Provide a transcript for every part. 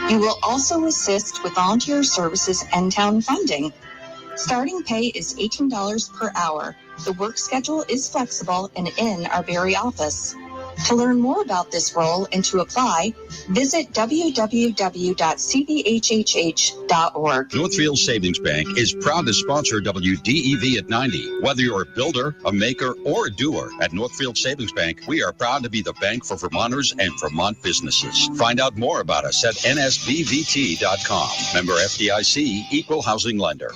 You will also assist with volunteer services and town funding. Starting pay is $18 per hour. The work schedule is flexible and in our Barrie office. To learn more about this role and to apply, visit www.cbhhh.org. Northfield Savings Bank is proud to sponsor WDEV at 90. Whether you're a builder, a maker, or a doer, at Northfield Savings Bank, we are proud to be the bank for Vermonters and Vermont businesses. Find out more about us at nsbvt.com. Member FDIC, Equal Housing Lender.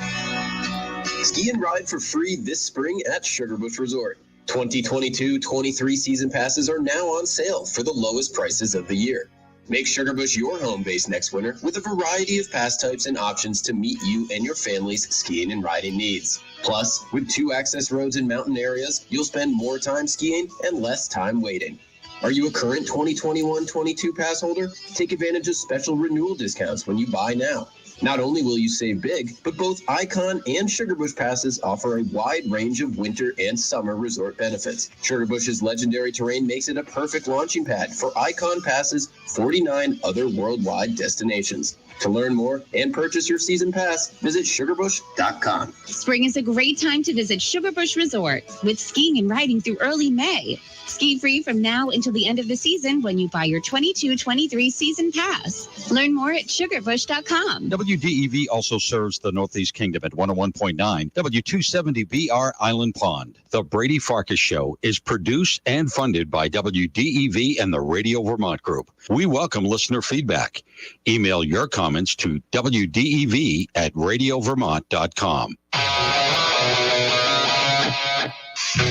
Ski and ride for free this spring at Sugarbush Resort. 2022-23 season passes are now on sale for the lowest prices of the year. Make Sugarbush your home base next winter with a variety of pass types and options to meet you and your family's skiing and riding needs. Plus, with 2 access roads in mountain areas, you'll spend more time skiing and less time waiting. Are you a current 2021-22 pass holder? Take advantage of special renewal discounts when you buy now. Not only will you save big, but both Icon and Sugarbush passes offer a wide range of winter and summer resort benefits. Sugarbush's legendary terrain makes it a perfect launching pad for Icon passes' 49 other worldwide destinations. To learn more and purchase your season pass, visit sugarbush.com. Spring is a great time to visit Sugarbush Resort with skiing and riding through early May. Ski free from now until the end of the season when you buy your 22-23 season pass. Learn more at sugarbush.com. WDEV also serves the Northeast Kingdom at 101.9 W270BR Island Pond. The Brady Farkas Show is produced and funded by WDEV and the Radio Vermont Group. We welcome listener feedback. Email your comments to wdev@radiovermont.com.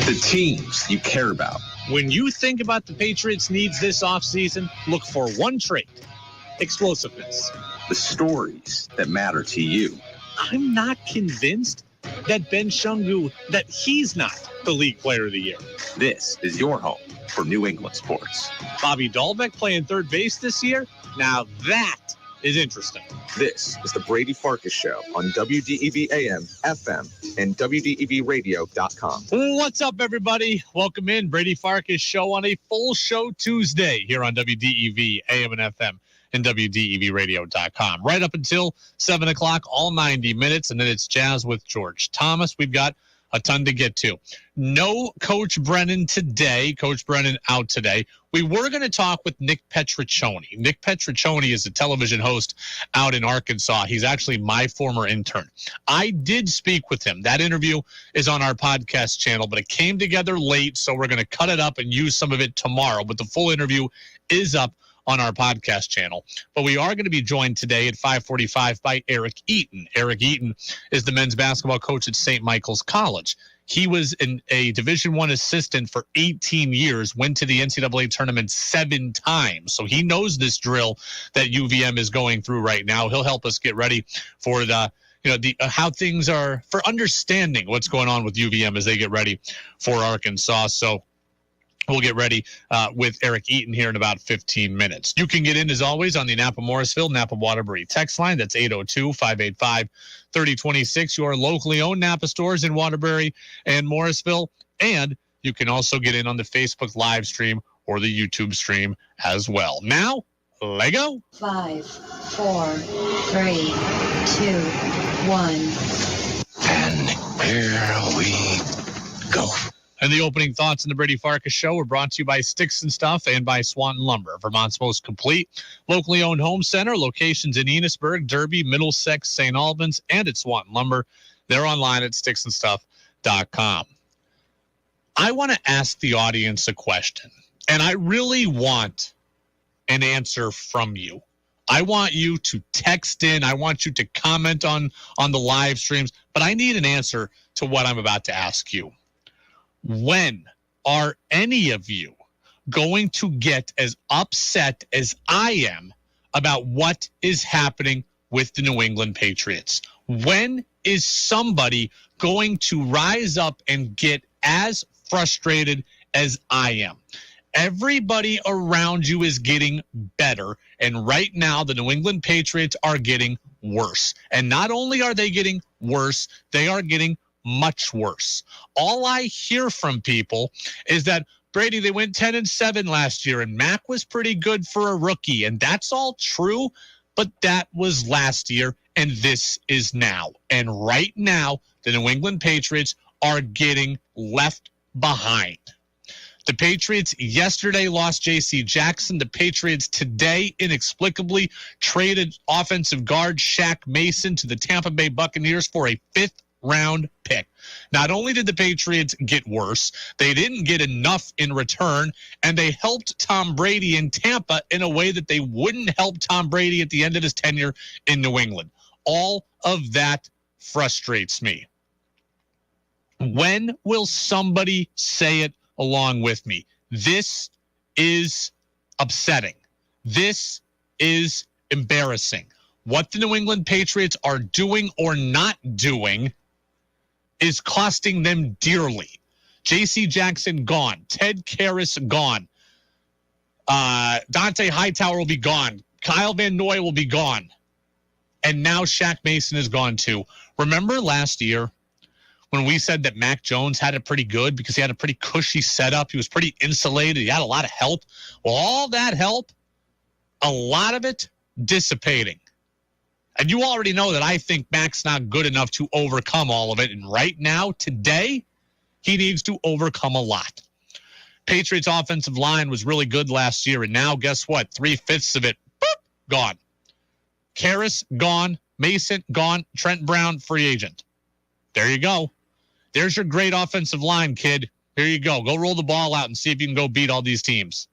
The teams you care about. When you think about the Patriots' needs this offseason, look for one trait: explosiveness. The stories that matter to you. I'm not convinced that Ben Shungu, that he's not the league player of the year. This is your home for New England sports. Bobby Dahlbeck playing third base this year? Now that is interesting. This is the Brady Farkas Show on WDEV AM, FM, and WDEVradio.com. What's up, everybody? Welcome in. Brady Farkas Show on a full show Tuesday here on WDEV AM and FM and WDEVradio.com. Right up until 7 o'clock, all 90 minutes, and then it's Jazz with George Thomas. We've got a ton to get to. No Coach Brennan today. Coach Brennan out today. We were going to talk with Nick Petriccioni. Nick Petriccioni is a television host out in Arkansas. He's actually my former intern. I did speak with him. That interview is on our podcast channel, but it came together late, so we're going to cut it up and use some of it tomorrow. But the full interview is up on our podcast channel. But we are going to be joined today at 5:45 by Eric Eaton. Eric Eaton is the men's basketball coach at St. Michael's College. He was a Division I assistant for 18 years, went to the NCAA tournament 7 times. So he knows this drill that UVM is going through right now. He'll help us get ready for how things are, for understanding what's going on with UVM as they get ready for Arkansas. So we'll get ready with Eric Eaton here in about 15 minutes. You can get in, as always, on the Napa-Morrisville, Napa-Waterbury text line. That's 802-585-3026. Your locally owned Napa stores in Waterbury and Morrisville. And you can also get in on the Facebook live stream or the YouTube stream as well. Now, let go. 5, 4, 3, 2, 1. And here we go. And the opening thoughts in the Brady Farkas Show were brought to you by Sticks and Stuff and by Swanton Lumber, Vermont's most complete locally owned home center. Locations in Enosburg, Derby, Middlesex, St. Albans, and at Swanton Lumber. They're online at sticksandstuff.com. I want to ask the audience a question, and I really want an answer from you. I want you to text in. I want you to comment on the live streams, but I need an answer to what I'm about to ask you. When are any of you going to get as upset as I am about what is happening with the New England Patriots? When is somebody going to rise up and get as frustrated as I am? Everybody around you is getting better, and right now the New England Patriots are getting worse. And not only are they getting worse, they are getting much worse. All I hear from people is that, Brady, they went 10-7 last year, and Mac was pretty good for a rookie, and that's all true. But that was last year, and this is now. And right now, the New England Patriots are getting left behind. The Patriots yesterday lost J.C. Jackson. The Patriots today inexplicably traded offensive guard Shaq Mason to the Tampa Bay Buccaneers for a 5th-round pick. Not only did the Patriots get worse, they didn't get enough in return, and they helped Tom Brady in Tampa in a way that they wouldn't help Tom Brady at the end of his tenure in New England. All of that frustrates me. When will somebody say it along with me? This is upsetting. This is embarrassing. What the New England Patriots are doing or not doing is costing them dearly. J.C. Jackson gone. Ted Karras gone. Dante Hightower will be gone. Kyle Van Noy will be gone. And now Shaq Mason is gone too. Remember last year when we said that Mac Jones had it pretty good because he had a pretty cushy setup? He was pretty insulated. He had a lot of help. Well, all that help, a lot of it dissipating. And you already know that I think Mac's not good enough to overcome all of it. And right now, today, he needs to overcome a lot. Patriots offensive line was really good last year. And now, guess what? 3/5 of it, boop, gone. Karras, gone. Mason, gone. Trent Brown, free agent. There you go. There's your great offensive line, kid. Here you go. Go roll the ball out and see if you can go beat all these teams.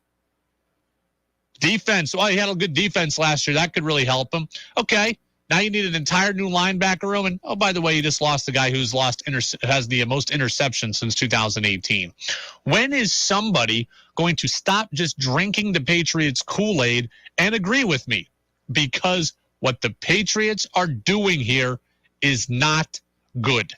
Defense. Well, he had a good defense last year. That could really help him. Okay. Now you need an entire new linebacker room. And, oh, by the way, you just lost the guy who's has the most interceptions since 2018. When is somebody going to stop just drinking the Patriots Kool-Aid and agree with me? Because what the Patriots are doing here is not good.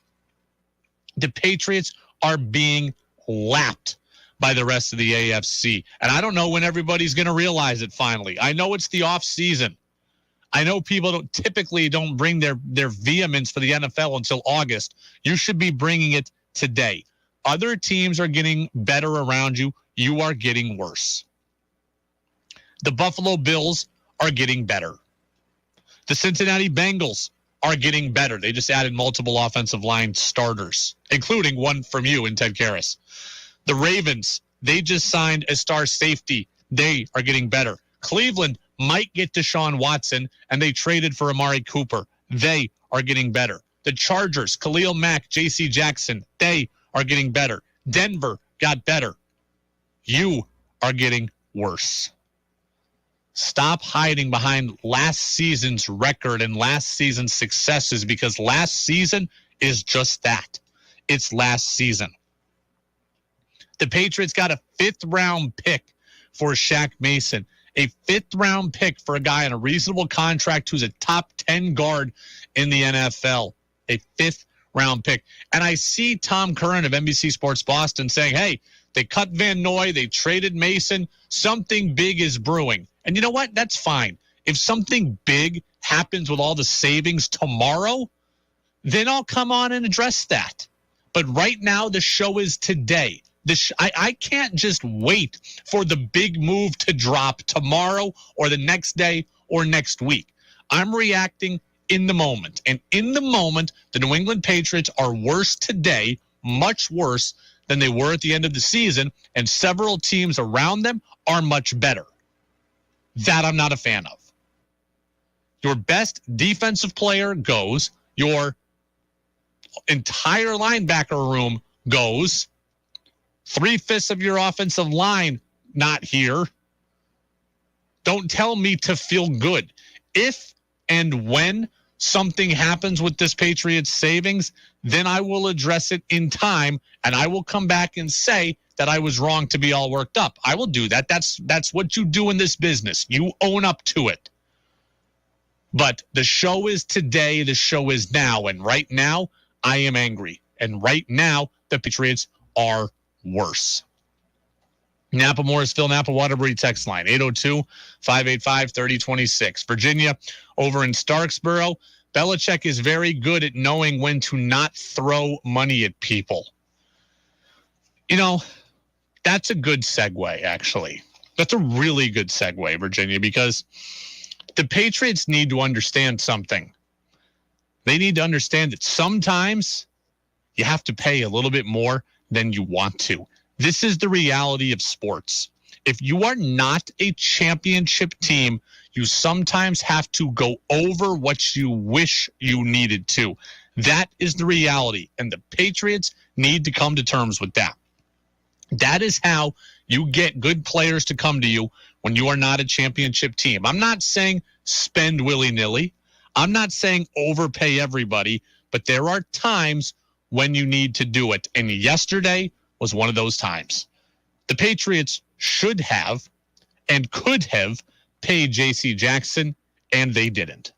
The Patriots are being lapped by the rest of the AFC. And I don't know when everybody's going to realize it finally. I know it's the off season. I know people typically don't bring their vehemence for the NFL until August. You should be bringing it today. Other teams are getting better around you. You are getting worse. The Buffalo Bills are getting better. The Cincinnati Bengals are getting better. They just added multiple offensive line starters, including one from you in Ted Karras. The Ravens, they just signed a star safety. They are getting better. Cleveland might get Deshaun Watson, and they traded for Amari Cooper. They are getting better. The Chargers, Khalil Mack, J.C. Jackson, they are getting better. Denver got better. You are getting worse. Stop hiding behind last season's record and last season's successes, because last season is just that. It's last season. The Patriots got a 5th-round pick for Shaq Mason. A 5th-round pick for a guy on a reasonable contract who's a top 10 guard in the NFL. A 5th-round pick. And I see Tom Curran of NBC Sports Boston saying, hey, they cut Van Noy, they traded Mason, something big is brewing. And you know what? That's fine. If something big happens with all the savings tomorrow, then I'll come on and address that. But right now, the show is today. I can't just wait for the big move to drop tomorrow or the next day or next week. I'm reacting in the moment. And in the moment, the New England Patriots are worse today, much worse than they were at the end of the season, and several teams around them are much better. That I'm not a fan of. Your best defensive player goes. Your entire linebacker room goes. 3/5 of your offensive line not here. Don't tell me to feel good. If and when something happens with this Patriots savings, then I will address it in time, and I will come back and say that I was wrong to be all worked up. I will do that. That's what you do in this business. You own up to it. But the show is today. The show is now. And right now, I am angry. And right now, the Patriots are worse. Napa Morrisville, Napa Waterbury text line, 802-585-3026. Virginia, over in Starksboro, Belichick is very good at knowing when to not throw money at people. You know, that's a good segue, actually. That's a really good segue, Virginia, because The Patriots need to understand something. They need to understand that sometimes you have to pay a little bit more than you want to. This is the reality of sports. If you are not a championship team, you sometimes have to go over what you wish you needed to. That is the reality, and the Patriots need to come to terms with that. That is how you get good players to come to you when you are not a championship team. I'm not saying spend willy-nilly. I'm not saying overpay everybody, but there are times when you need to do it, and yesterday was one of those times. The Patriots should have and could have paid J.C. Jackson, and they didn't.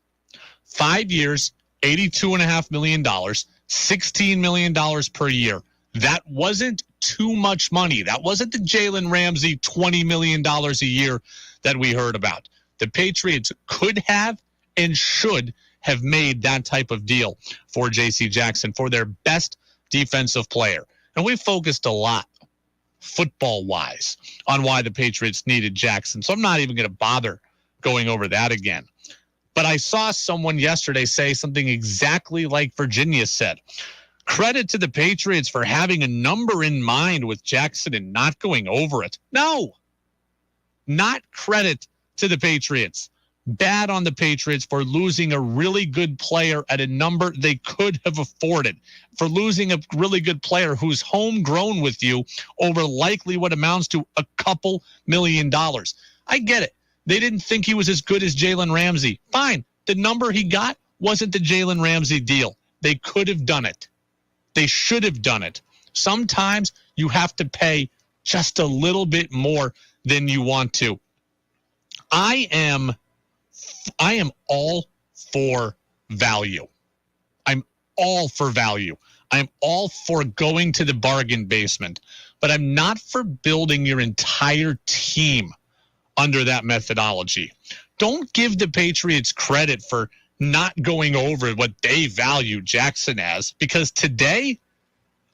5 years, $82.5 million, $16 million per year. That wasn't too much money. That wasn't the Jalen Ramsey $20 million a year that we heard about. The Patriots could have and should have made that type of deal for J.C. Jackson, for their best defensive player. And we focused a lot, football-wise, on why the Patriots needed Jackson. So I'm not even going to bother going over that again. But I saw someone yesterday say something exactly like Virginia said. Credit to the Patriots for having a number in mind with Jackson and not going over it. No, not credit to the Patriots. Bad on the Patriots for losing a really good player at a number they could have afforded, for losing a really good player who's homegrown with you over likely what amounts to a couple $1 million. I get it. They didn't think he was as good as Jalen Ramsey. Fine. The number he got wasn't the Jalen Ramsey deal. They could have done it. They should have done it. Sometimes you have to pay just a little bit more than you want to. I am all for value. I'm all for value. I'm all for going to the bargain basement, but I'm not for building your entire team under that methodology. Don't give the Patriots credit for not going over what they value Jackson as, because today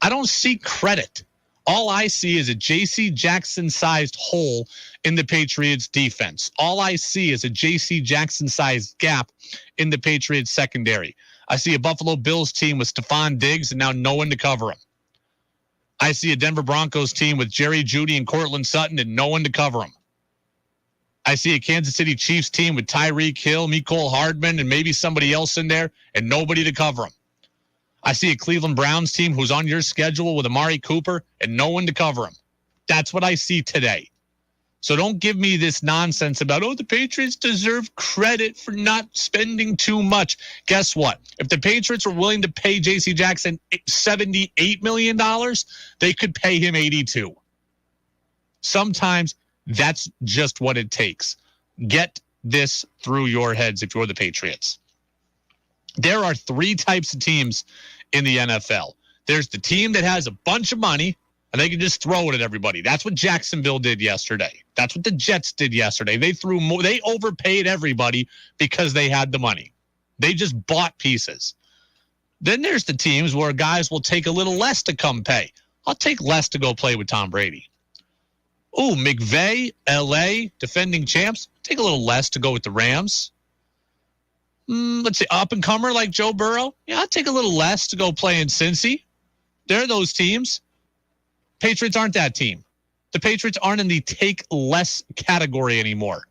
I don't see credit. All I see is a J.C. Jackson-sized hole in the Patriots' defense. All I see is a J.C. Jackson-sized gap in the Patriots' secondary. I see a Buffalo Bills team with Stephon Diggs and now no one to cover him. I see a Denver Broncos team with Jerry Jeudy and Cortland Sutton and no one to cover him. I see a Kansas City Chiefs team with Tyreek Hill, Mecole Hardman, and maybe somebody else in there and nobody to cover him. I see a Cleveland Browns team who's on your schedule with Amari Cooper and no one to cover him. That's what I see today. So don't give me this nonsense about, the Patriots deserve credit for not spending too much. Guess what? If the Patriots were willing to pay J.C. Jackson $78 million, they could pay him $82. Sometimes that's just what it takes. Get this through your heads if you're the Patriots. There are three types of teams in the NFL. There's the team that has a bunch of money and they can just throw it at everybody. That's what Jacksonville did yesterday. That's what the Jets did yesterday. They threw more. They overpaid everybody because they had the money. They just bought pieces. Then there's the teams where guys will take a little less to come pay. I'll take less to go play with Tom Brady. Ooh, McVay, LA, defending champs. Take a little less to go with the Rams. Let's say up-and-comer like Joe Burrow. Yeah, I'll take a little less to go play in Cincy. They're those teams. Patriots aren't that team. The Patriots aren't in the take less category anymore.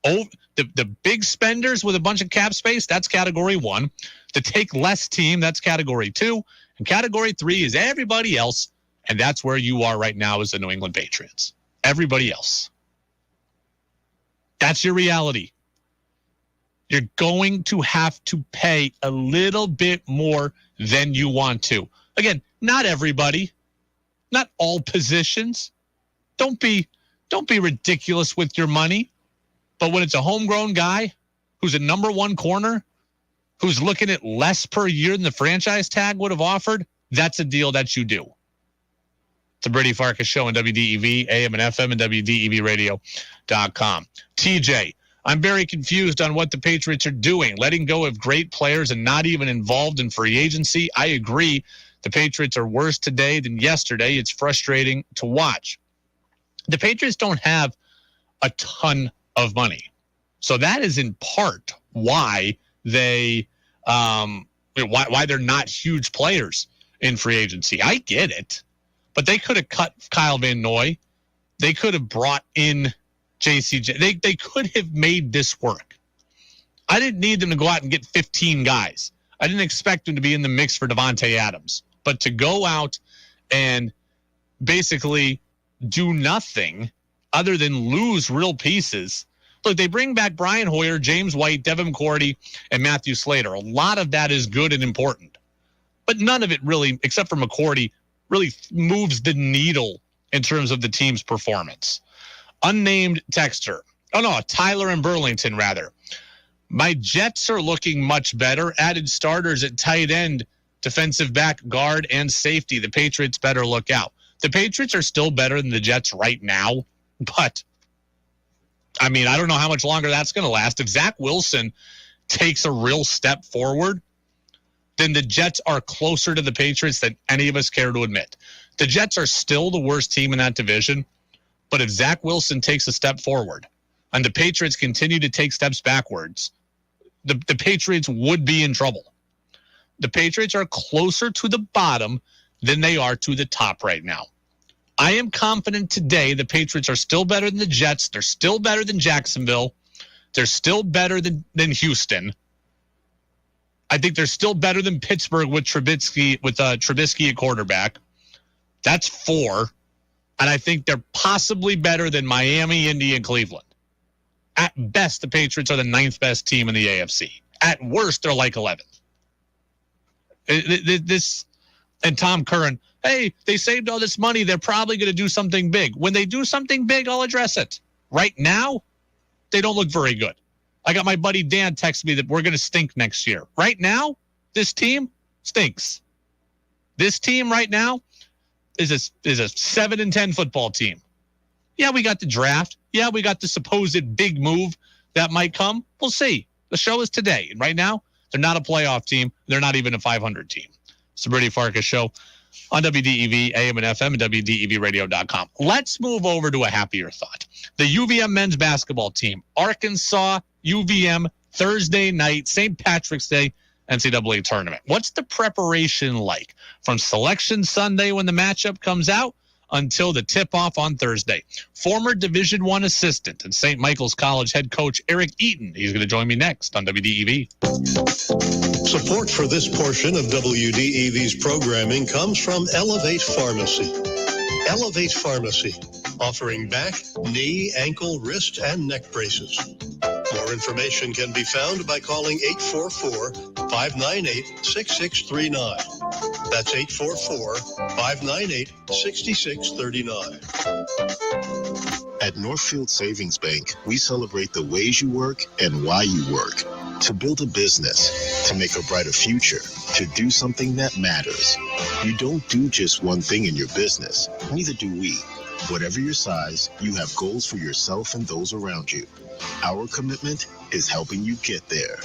Oh, the big spenders with a bunch of cap space, that's category 1. The take less team, that's category 2. And category 3 is everybody else. And that's where you are right now as the New England Patriots. Everybody else. That's your reality. You're going to have to pay a little bit more than you want to. Again, not everybody, not all positions. Don't be ridiculous with your money. But when it's a homegrown guy who's a number 1 corner, who's looking at less per year than the franchise tag would have offered, that's a deal that you do. The Brady Farkas Show on WDEV, AM and FM, and WDEVradio.com. TJ, I'm very confused on what the Patriots are doing, letting go of great players and not even involved in free agency. I agree. The Patriots are worse today than yesterday. It's frustrating to watch. The Patriots don't have a ton of money. So that is in part why they why they're not huge players in free agency. I get it, but they could have cut Kyle Van Noy. They could have brought in JCJ. They could have made this work. I didn't need them to go out and get 15 guys. I didn't expect them to be in the mix for Devontae Adams, but to go out and basically do nothing other than lose real pieces. Look, they bring back Brian Hoyer, James White, Devin McCourty, and Matthew Slater. A lot of that is good and important, but none of it really, except for McCourty, really moves the needle in terms of the team's performance. Unnamed texter. Oh, no, Tyler and Burlington, rather. My Jets are looking much better. Added starters at tight end, defensive back, guard, and safety. The Patriots better look out. The Patriots are still better than the Jets right now, but I mean, I don't know how much longer that's going to last. If Zach Wilson takes a real step forward, then the Jets are closer to the Patriots than any of us care to admit. The Jets are still the worst team in that division, but if Zach Wilson takes a step forward and the Patriots continue to take steps backwards, the Patriots would be in trouble. The Patriots are closer to the bottom than they are to the top right now. I am confident today the Patriots are still better than the Jets. They're still better than Jacksonville. They're still better than Houston. I think they're still better than Pittsburgh with Trubisky at quarterback. That's 4. And I think they're possibly better than Miami, Indy, and Cleveland. At best, the Patriots are the 9th best team in the AFC. At worst, they're like 11th. And Tom Curran, hey, they saved all this money. They're probably going to do something big. When they do something big, I'll address it. Right now, they don't look very good. I got my buddy Dan text me that we're going to stink next year. Right now, this team stinks. This team right now is a 7-10 football team. Yeah, we got the draft. Yeah, we got the supposed big move that might come. We'll see. The show is today. And right now, they're not a playoff team. They're not even a 500 team. It's the Brady Farkas Show on WDEV, AM and FM, and WDEVradio.com. Let's move over to a happier thought. The UVM men's basketball team, Arkansas, UVM, Thursday night, St. Patrick's Day, NCAA tournament. What's the preparation like from Selection Sunday when the matchup comes out until the tip-off on Thursday? Former Division I assistant and St. Michael's College head coach Eric Eaton. He's going to join me next on WDEV. Support for this portion of WDEV's programming comes from Elevate Pharmacy. Elevate Pharmacy, offering back, knee, ankle, wrist, and neck braces. More information can be found by calling 844-598-6639. That's 844-598-6639. At Northfield Savings Bank, we celebrate the ways you work and why you work. To build a business, to make a brighter future, to do something that matters. You don't do just one thing in your business. Neither do we. Whatever your size, you have goals for yourself and those around you. Our commitment is helping you get there.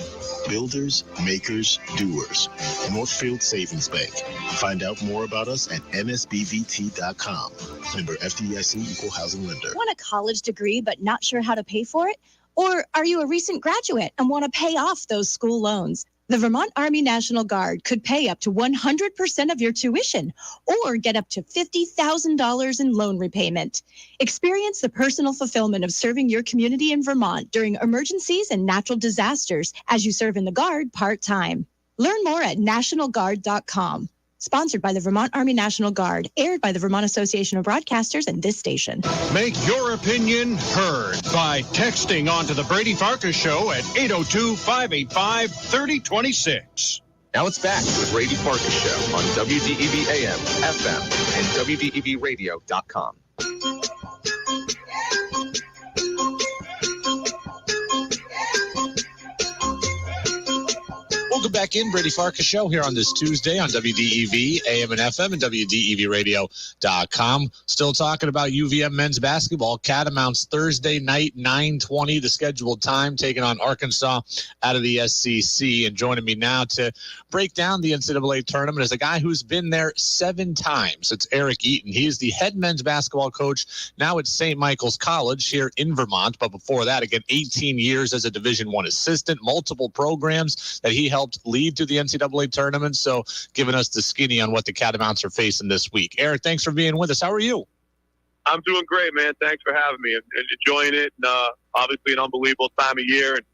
Builders, makers, doers. Northfield Savings Bank. Find out more about us at nsbbt.com. Member FDIC Equal Housing Lender. Want a college degree but not sure how to pay for it? Or are you a recent graduate and want to pay off those school loans? The Vermont Army National Guard could pay up to 100% of your tuition or get up to $50,000 in loan repayment. Experience the personal fulfillment of serving your community in Vermont during emergencies and natural disasters as you serve in the Guard part-time. Learn more at nationalguard.com. Sponsored by the Vermont Army National Guard, aired by the Vermont Association of Broadcasters and this station. Make your opinion heard by texting onto the Brady Farkas Show at 802-585-3026. Now it's back to the Brady Farkas Show on WDEV AM, FM, and WDEVradio.com. Welcome back in, Brady Farkas Show here on this Tuesday on WDEV, AM and FM, and WDEVradio.com. Still talking about UVM men's basketball. Catamounts Thursday night, 9:20, the scheduled time, taking on Arkansas out of the SCC. And joining me now to break down the NCAA tournament is a guy who's been there 7 times. It's Eric Eaton. He is the head men's basketball coach now at St. Michael's College here in Vermont. But before that, again, 18 years as a Division I assistant, multiple programs that he helped lead to the NCAA tournament. So giving us the skinny on what the Catamounts are facing this week. Eric, thanks for being with us. How are you? I'm doing great, man. Thanks for having me and enjoying it. And obviously an unbelievable time of year. And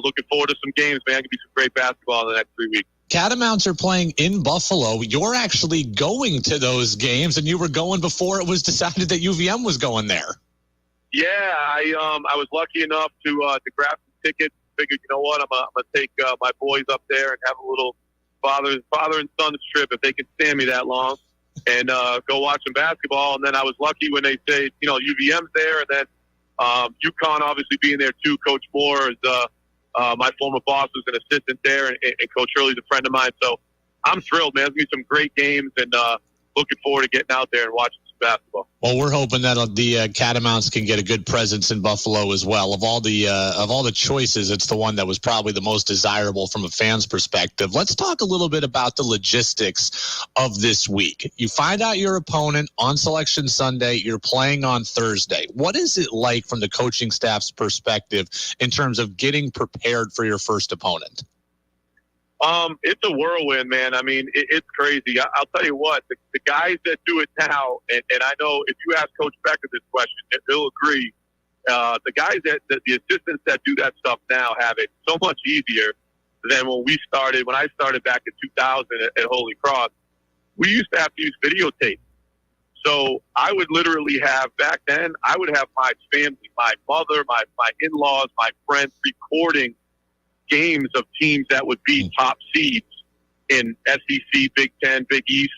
looking forward to some games, man. It could be some great basketball in the next 3 weeks. Catamounts are playing in Buffalo. You're actually going to those games, and you were going before it was decided that UVM was going there. Yeah, I was lucky enough to grab some tickets. Figured, you know what, I'm gonna take my boys up there and have a little father and son trip if they can stand me that long, and go watch some basketball. And then I was lucky when they say, you know, UVM's there, and then UConn obviously being there too. Coach Moore is my former boss, was an assistant there, and Coach Hurley's a friend of mine. So I'm thrilled, man. There's gonna be some great games, and looking forward to getting out there and watching some basketball. Well, we're hoping that the Catamounts can get a good presence in Buffalo as well. Of all the choices, it's the one that was probably the most desirable from a fan's perspective. Let's talk a little bit about the logistics of this week. You find out your opponent on Selection Sunday. You're playing on Thursday. What is it like from the coaching staff's perspective in terms of getting prepared for your first opponent? It's a whirlwind, man. I mean, it's crazy. I'll tell you what, the guys that do it now, and I know if you ask Coach Becker this question, he'll agree. The guys the assistants that do that stuff now have it so much easier than when I started back in 2000 at Holy Cross. We used to have to use videotape. So I would literally back then, I would have my family, my mother, my in-laws, my friends recording games of teams that would be top seeds in SEC, Big Ten, Big East,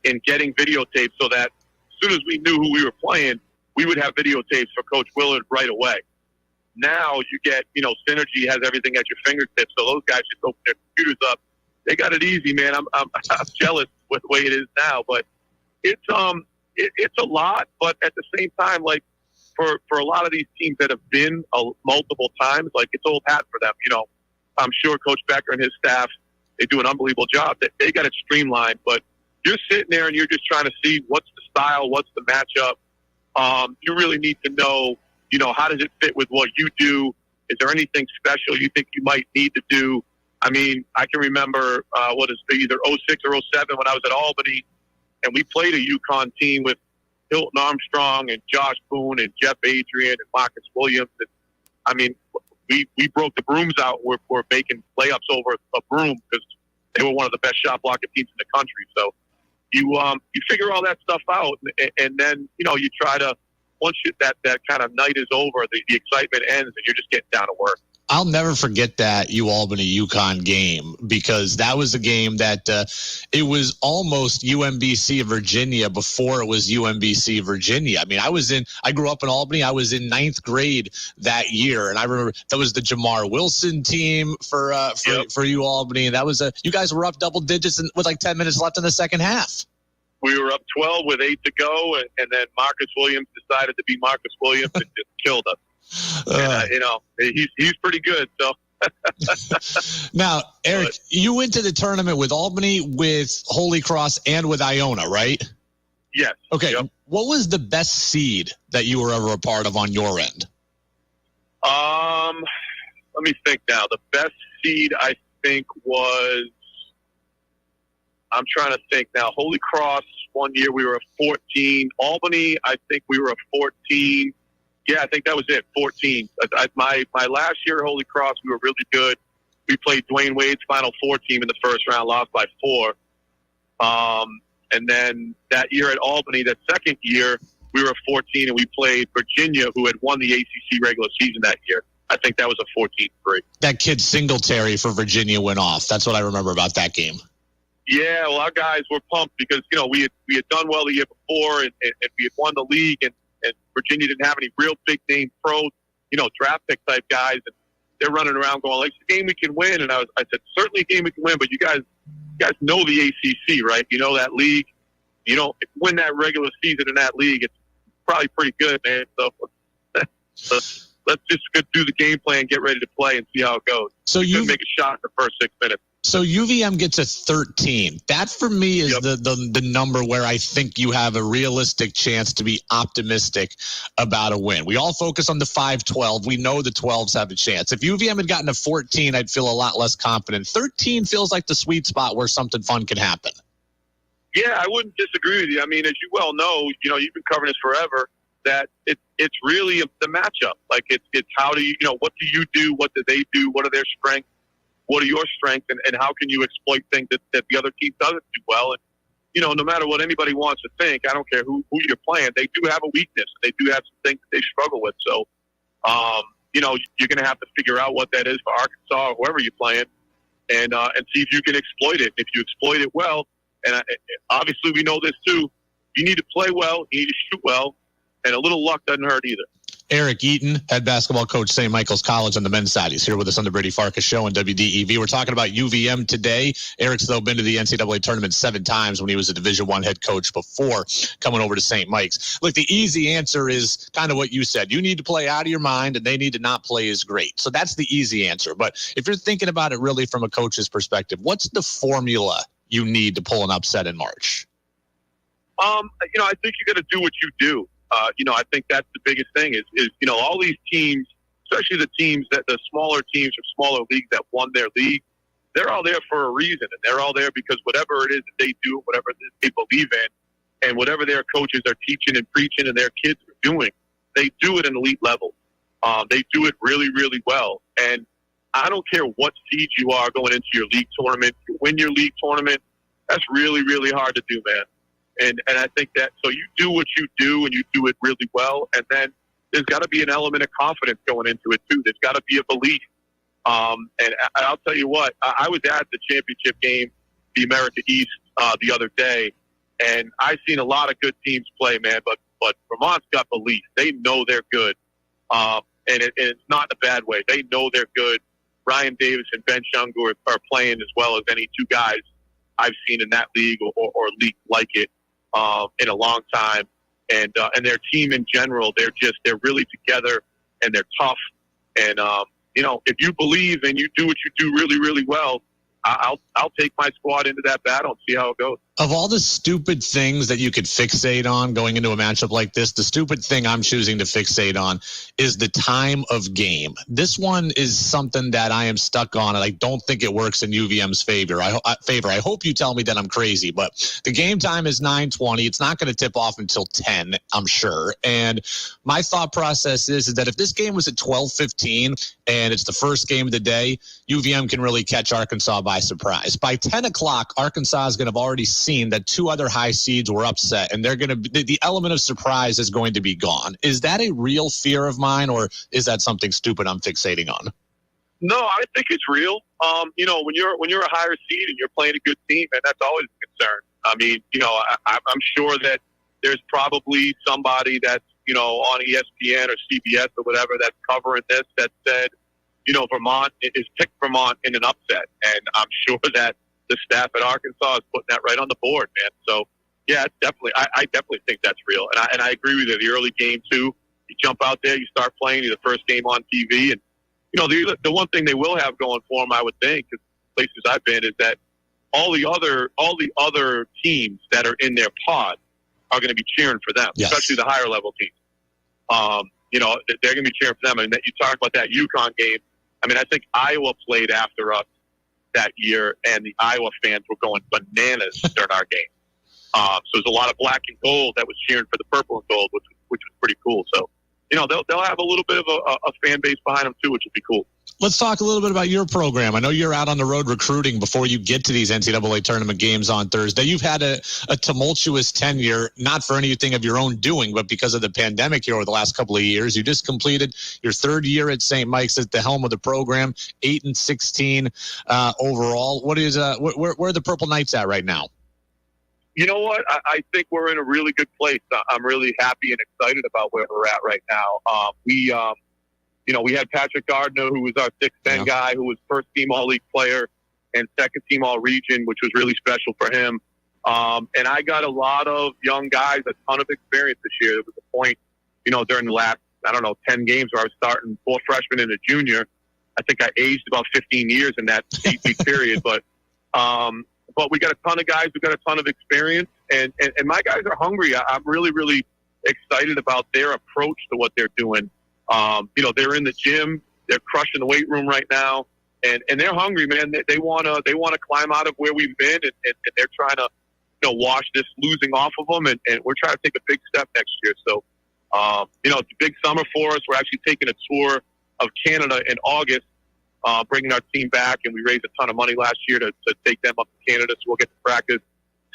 and getting videotapes so that as soon as we knew who we were playing, we would have videotapes for Coach Willard right away. Now you get, Synergy has everything at your fingertips, so those guys just open their computers up. They got it easy, man. I'm jealous with the way it is now, but it's a lot. But at the same time, for a lot of these teams that have been multiple times, it's old hat for them. I'm sure Coach Becker and his staff, they do an unbelievable job. They got it streamlined, but you're sitting there and you're just trying to see what's the style, what's the matchup. You really need to know, how does it fit with what you do? Is there anything special you think you might need to do? I mean, I can remember either 06 or 07 when I was at Albany, and we played a UConn team with Hilton Armstrong and Josh Boone and Jeff Adrian and Marcus Williams. And, I mean, we broke the brooms out. We're making layups over a broom because they were one of the best shot blocking teams in the country. So you figure all that stuff out, and then you try to, once that kind of night is over, the excitement ends, and you're just getting down to work. I'll never forget that UAlbany-UConn game, because that was a game that it was almost UMBC Virginia before it was UMBC Virginia. I mean, I grew up in Albany. I was in 9th grade that year, and I remember that was the Jamar Wilson team for UAlbany, and that was you guys were up double digits with 10 minutes left in the second half. We were up 12 with 8 to go, and then Marcus Williams decided to be Marcus Williams and just killed us. He's pretty good. So now, Eric, you went to the tournament with Albany, with Holy Cross, and with Iona, right? Yes. Okay. Yep. What was the best seed that you were ever a part of on your end? Let me think now. The best seed I think was, I'm trying to think now. Holy Cross, one year we were a 14. Albany, I think we were a 14. Yeah, I think that was it, 14. My last year at Holy Cross, we were really good. We played Dwayne Wade's Final Four team in the first round, lost by 4. And then that year at Albany, that second year, we were 14, and we played Virginia, who had won the ACC regular season that year. I think that was a 14-3. That kid Singletary for Virginia went off. That's what I remember about that game. Yeah, well, our guys were pumped because, we had done well the year before, and we had won the league, and Virginia didn't have any real big-name pro, draft pick type guys. And they're running around going, like, it's a game we can win. And I said, certainly a game we can win, but you guys know the ACC, right? You know that league. You don't win that regular season in that league. It's probably pretty good, man. So let's just go through the game plan, get ready to play, and see how it goes. So you make a shot in the first 6 minutes. So UVM gets a 13. That for me is the number where I think you have a realistic chance to be optimistic about a win. We all focus on the 5-12. We know the 12s have a chance. If UVM had gotten a 14, I'd feel a lot less confident. 13 feels like the sweet spot where something fun can happen. Yeah, I wouldn't disagree with you. I mean, as you well know, you've been covering this forever, that it's really the matchup. Like it's how do you, what do you do? What do they do? What are their strengths? What are your strengths? And how can you exploit things that the other team doesn't do well? And, no matter what anybody wants to think, I don't care who you're playing, they do have a weakness. They do have some things that they struggle with. So, you're going to have to figure out what that is for Arkansas or whoever you're playing and see if you can exploit it. If you exploit it well, and obviously we know this too, you need to play well, you need to shoot well, and a little luck doesn't hurt either. Eric Eaton, head basketball coach, St. Michael's College on the men's side. He's here with us on the Brady Farkas Show on WDEV. We're talking about UVM today. Eric's, though, been to the NCAA Tournament 7 times when he was a Division I head coach before coming over to St. Mike's. Look, the easy answer is kind of what you said. You need to play out of your mind, and they need to not play as great. So that's the easy answer. But if you're thinking about it really from a coach's perspective, what's the formula you need to pull an upset in March? I think you got to do what you do. I think that's the biggest thing is all these teams, especially the teams the smaller teams from smaller leagues that won their league, they're all there for a reason. And they're all there because whatever it is that they do, whatever it is they believe in, and whatever their coaches are teaching and preaching and their kids are doing, they do it at an elite level. They do it really, really well. And I don't care what seed you are going into your league tournament, you win your league tournament, that's really, really hard to do, man. And I think that, so you do what you do and you do it really well. And then there's got to be an element of confidence going into it too. There's got to be a belief. And I'll tell you what, I was at the championship game, the America East, the other day, and I've seen a lot of good teams play, man, but Vermont's got belief. They know they're good. And it's not in a bad way. They know they're good. Ryan Davis and Ben Shungu are playing as well as any two guys I've seen in that league or league like it. In a long time, and their team in general, they're really together and they're tough. And if you believe and you do what you do really, really well, I'll take my squad into that battle and see how it goes. Of all the stupid things that you could fixate on going into a matchup like this, the stupid thing I'm choosing to fixate on is the time of game. This one is something that I am stuck on, and I don't think it works in UVM's favor. I hope you tell me that I'm crazy, but the game time is 9:20. It's not going to tip off until 10, I'm sure. And my thought process is that if this game was at 12:15 and it's the first game of the day, UVM can really catch Arkansas by surprise. By 10 o'clock, Arkansas is going to have already seen that 2 other high seeds were upset, and they're going to the element of surprise is going to be gone. Is that a real fear of mine, or is that something stupid I'm fixating on? No, I think it's real. When you're a higher seed and you're playing a good team, and that's always a concern. I mean, I'm sure that there's probably somebody that's on ESPN or CBS or whatever that's covering this that said, Vermont is picked Vermont in an upset, and I'm sure that the staff at Arkansas is putting that right on the board, man. So, yeah, it's definitely. I definitely think that's real, and I agree with you. The early game too. You jump out there, you start playing. You're the first game on TV, and the one thing they will have going for them, I would think, because places I've been, is that all the other teams that are in their pod are going to be cheering for them, yes. Especially the higher level teams. They're going to be cheering for them. I mean, you talk about that UConn game. I mean, I think Iowa played after us that year, and the Iowa fans were going bananas during our game. So there's a lot of black and gold that was cheering for the purple and gold, which was pretty cool. So, they'll have a little bit of a fan base behind them too, which would be cool. Let's talk a little bit about your program. I know you're out on the road recruiting before you get to these NCAA tournament games on Thursday. You've had a tumultuous tenure, not for anything of your own doing, but because of the pandemic here over the last couple of years. You just completed your 3rd year at St. Mike's at the helm of the program, 8-16 overall. What is where are the Purple Knights at right now? You know what? I think we're in a really good place. I'm really happy and excited about where we're at right now. we had Patrick Gardner, who was our 6'10" guy, who was first-team All-League player and second-team All-Region, which was really special for him. And I got a lot of young guys, a ton of experience this year. There was a point, during the last, 10 games where I was starting 4 freshmen and a junior. I think I aged about 15 years in that 8-week period. But we got a ton of guys who got a ton of experience, and my guys are hungry. I'm really, really excited about their approach to what they're doing. They're in the gym, they're crushing the weight room right now, and they're hungry, man. They want to climb out of where we've been, and they're trying to wash this losing off of them, and we're trying to take a big step next year. So, it's a big summer for us. We're actually taking a tour of Canada in August, bringing our team back, and we raised a ton of money last year to take them up to Canada. So we'll get to practice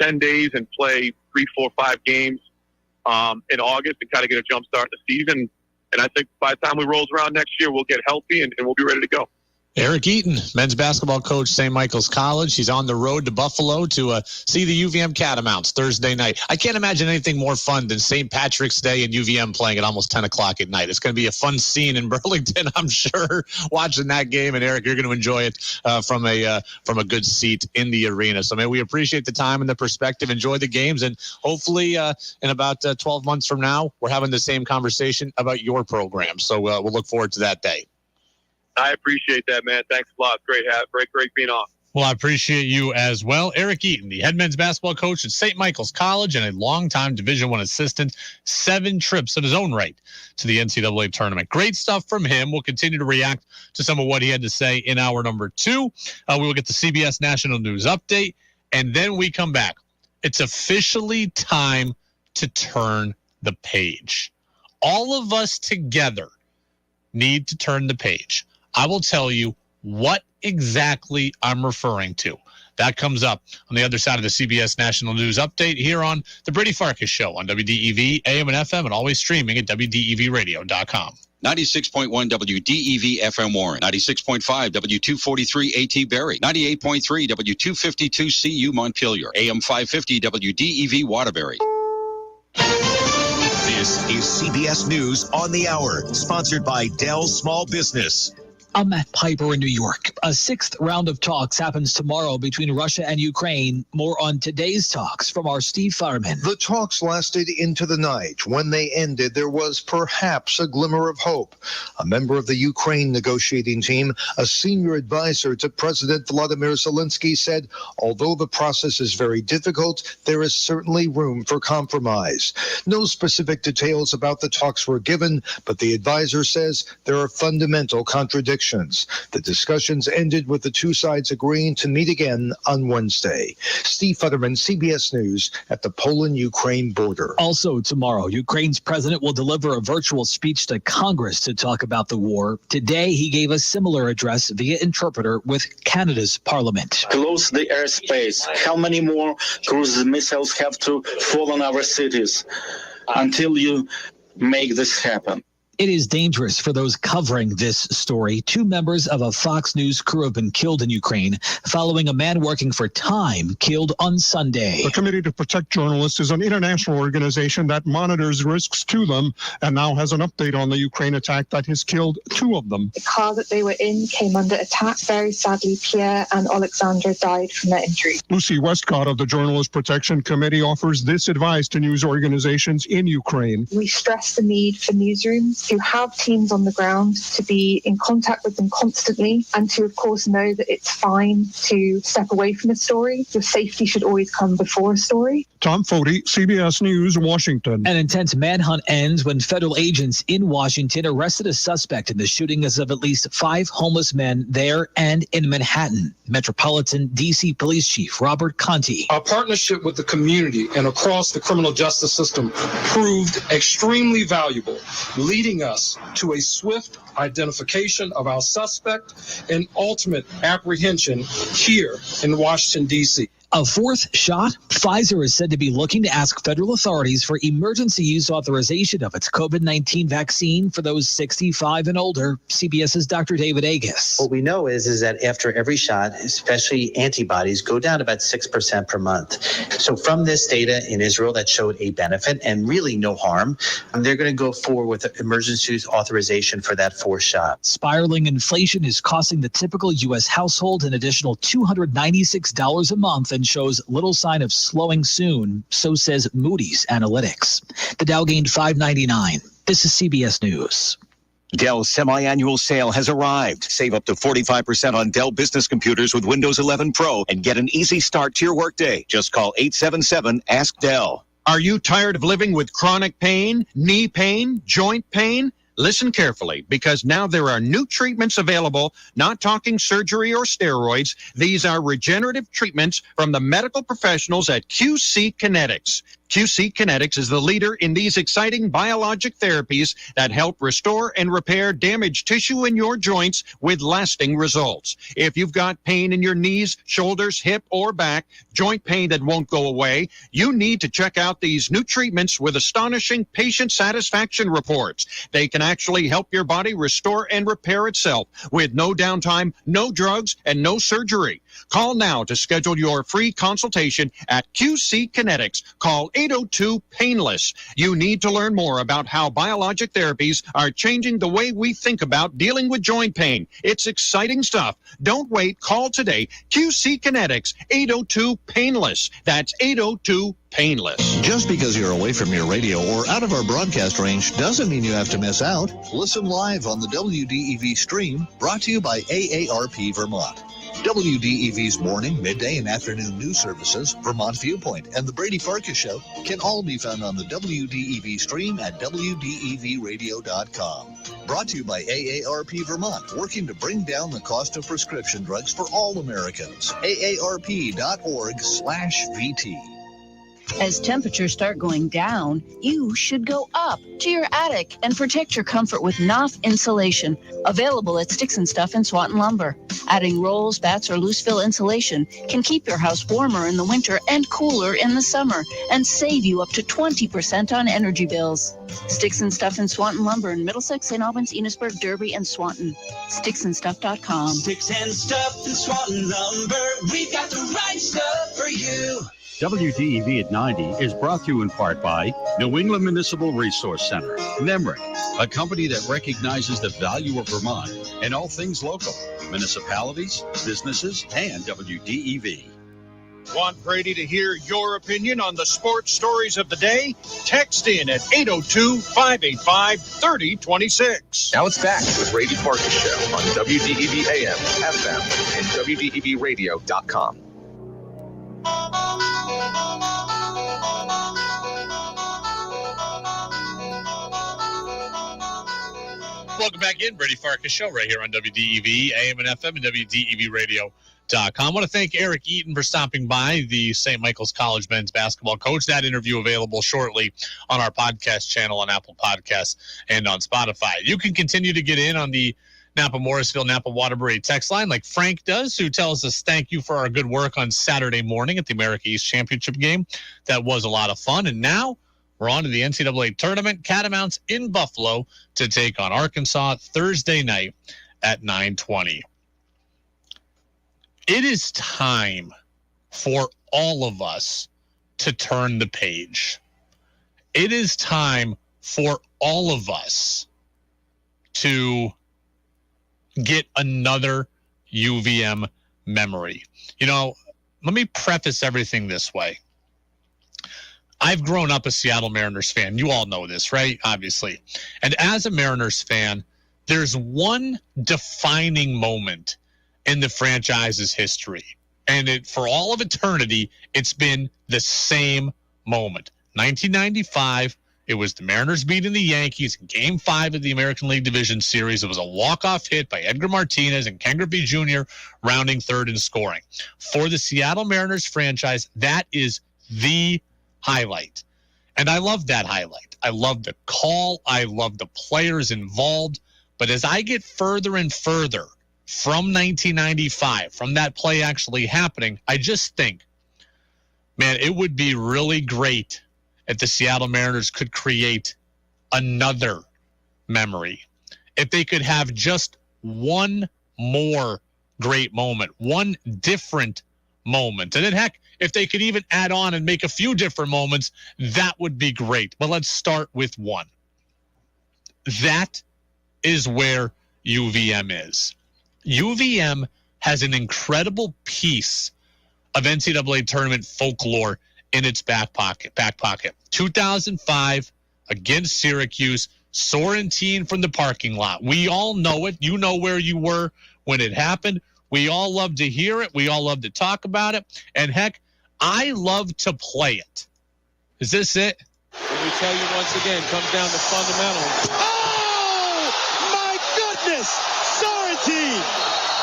10 days and play 3, 4, 5 games in August and kind of get a jump start in the season. And I think by the time we rolls around next year, we'll get healthy and we'll be ready to go. Eric Eaton, men's basketball coach, St. Michael's College. He's on the road to Buffalo to see the UVM Catamounts Thursday night. I can't imagine anything more fun than St. Patrick's Day and UVM playing at almost 10 o'clock at night. It's going to be a fun scene in Burlington, I'm sure, watching that game. And, Eric, you're going to enjoy it from a good seat in the arena. So, man, we appreciate the time and the perspective. Enjoy the games. And hopefully in about 12 months from now, we're having the same conversation about your program. So we'll look forward to that day. I appreciate that, man. Thanks a lot. Great being on. Well, I appreciate you as well. Eric Eaton, the head men's basketball coach at St. Michael's College and a longtime Division I assistant, 7 trips in his own right to the NCAA tournament. Great stuff from him. We'll continue to react to some of what he had to say in hour number 2. We will get the CBS National News update, and then we come back. It's officially time to turn the page. All of us together need to turn the page. I will tell you what exactly I'm referring to. That comes up on the other side of the CBS National News update here on the Brady Farkas Show on WDEV, AM and FM, and always streaming at WDEVradio.com. 96.1 WDEV FM Warren, 96.5 W243 AT Barrie, 98.3 W252 CU Montpelier, AM 550 WDEV Waterbury. This is CBS News on the Hour, sponsored by Dell Small Business. I'm Matt Piper in New York. A 6th round of talks happens tomorrow between Russia and Ukraine. More on today's talks from our Steve Fireman. The talks lasted into the night. When they ended, there was perhaps a glimmer of hope. A member of the Ukraine negotiating team, a senior advisor to President Vladimir Zelensky, said, although the process is very difficult, there is certainly room for compromise. No specific details about the talks were given, but the advisor says there are fundamental contradictions. The discussions ended with the two sides agreeing to meet again on Wednesday. Steve Futterman, CBS News, at the Poland-Ukraine border. Also tomorrow, Ukraine's president will deliver a virtual speech to Congress to talk about the war. Today, he gave a similar address via interpreter with Canada's parliament. Close the airspace. How many more cruise missiles have to fall on our cities until you make this happen? It is dangerous for those covering this story. 2 members of a Fox News crew have been killed in Ukraine following a man working for Time killed on Sunday. The Committee to Protect Journalists is an international organization that monitors risks to them and now has an update on the Ukraine attack that has killed 2 of them. The car that they were in came under attack. Very sadly, Pierre and Alexandra died from their injuries. Lucy Westcott of the Journalist Protection Committee offers this advice to news organizations in Ukraine. We stress the need for newsrooms to have teams on the ground, to be in contact with them constantly, and to, of course, know that it's fine to step away from a story. Your safety should always come before a story. Tom Foti, CBS News, Washington. An intense manhunt ends when federal agents in Washington arrested a suspect in the shootings of at least 5 homeless men there and in Manhattan. Metropolitan D.C. Police Chief Robert Conti. Our partnership with the community and across the criminal justice system proved extremely valuable, leading us to a swift identification of our suspect and ultimate apprehension here in Washington, D.C. A fourth shot? Pfizer is said to be looking to ask federal authorities for emergency use authorization of its COVID-19 vaccine for those 65 and older. CBS's Dr. David Agus. What we know is that after every shot, especially antibodies, go down about 6% per month. So from this data in Israel that showed a benefit and really no harm, they're going to go forward with emergency use authorization for that fourth shot. Spiraling inflation is costing the typical U.S. household an additional $296 a month and shows little sign of slowing soon, so says Moody's Analytics. The Dow gained 599. This is CBS News. Dell's semi-annual sale has arrived. Save up to 45% on Dell business computers with Windows 11 Pro and get an easy start to your workday. Just call 877-ASK-DELL. Are you tired of living with chronic pain, knee pain, joint pain? Listen carefully, because now there are new treatments available, not talking surgery or steroids. These are regenerative treatments from the medical professionals at QC Kinetics. QC Kinetics is the leader in these exciting biologic therapies that help restore and repair damaged tissue in your joints with lasting results. If you've got pain in your knees, shoulders, hip, or back, joint pain that won't go away, you need to check out these new treatments with astonishing patient satisfaction reports. They can actually help your body restore and repair itself with no downtime, no drugs, and no surgery. Call now to schedule your free consultation at QC Kinetics. Call 802-PAINLESS. You need to learn more about how biologic therapies are changing the way we think about dealing with joint pain. It's exciting stuff. Don't wait. Call today. QC Kinetics, 802-PAINLESS. That's 802-PAINLESS. Just because you're away from your radio or out of our broadcast range doesn't mean you have to miss out. Listen live on the WDEV stream, brought to you by AARP Vermont. WDEV's morning, midday, and afternoon news services, Vermont Viewpoint, and the Brady Farkas Show can all be found on the WDEV stream at WDEVradio.com. Brought to you by AARP Vermont, working to bring down the cost of prescription drugs for all Americans. AARP.org/VT. As temperatures start going down, you should go up to your attic and protect your comfort with Knopf insulation, available at Sticks and Stuff and Swanton Lumber. Adding rolls, bats, or loose fill insulation can keep your house warmer in the winter and cooler in the summer, and save you up to 20% on energy bills. Sticks and Stuff and Swanton Lumber in Middlesex, St. Albans, Enosburg, Derby, and Swanton. Sticksandstuff.com. Sticks and Stuff and Swanton Lumber, we've got the right stuff for you. WDEV at 90 is brought to you in part by New England Municipal Resource Center, NEMRIC, a company that recognizes the value of Vermont and all things local, municipalities, businesses, and WDEV. Want Brady to hear your opinion on the sports stories of the day? Text in at 802-585-3026. Now it's back to the Brady Farkas Show on WDEV AM, FM, and WDEVradio.com. Welcome back in, Brady Farkas Show, right here on WDEV, AM and FM, and WDEVradio.com. I want to thank Eric Eaton for stopping by, the St. Michael's College men's basketball coach. That interview available shortly on our podcast channel on Apple Podcasts and on Spotify. You can continue to get in on the Napa Morrisville, Napa Waterbury text line like Frank does, who tells us thank you for our good work on Saturday morning at the America East Championship game. That was a lot of fun. And now we're on to the NCAA Tournament. Catamounts in Buffalo to take on Arkansas Thursday night at 9:20. It is time for all of us to turn the page. It is time for all of us to get another UVM memory. You know, let me preface everything this way. I've grown up a Seattle Mariners fan. You all know this, right? Obviously. And as a Mariners fan, there's one defining moment in the franchise's history. And for all of eternity, it's been the same moment. 1995, it was the Mariners beating the Yankees in Game 5 of the American League Division Series. It was a walk-off hit by Edgar Martinez and Ken Griffey Jr. rounding third and scoring. For the Seattle Mariners franchise, that is the highlight. And I love that highlight. I love the call. I love the players involved. But as I get further and further from 1995, from that play actually happening, I just think, Man, it would be really great if the Seattle Mariners could create another memory. If they could have just one more great moment, one different moment. And then, heck, if they could even add on and make a few different moments, that would be great. But let's start with one. That is where UVM is. UVM has an incredible piece of NCAA tournament folklore in its back pocket. 2005 against Syracuse, Sorrentine from the parking lot. We all know it. You know where you were when it happened. We all love to hear it. We all love to talk about it. And heck, I love to play it. Is this it? Let me tell you once again, comes down to fundamentals. Oh, my goodness! Sorrentine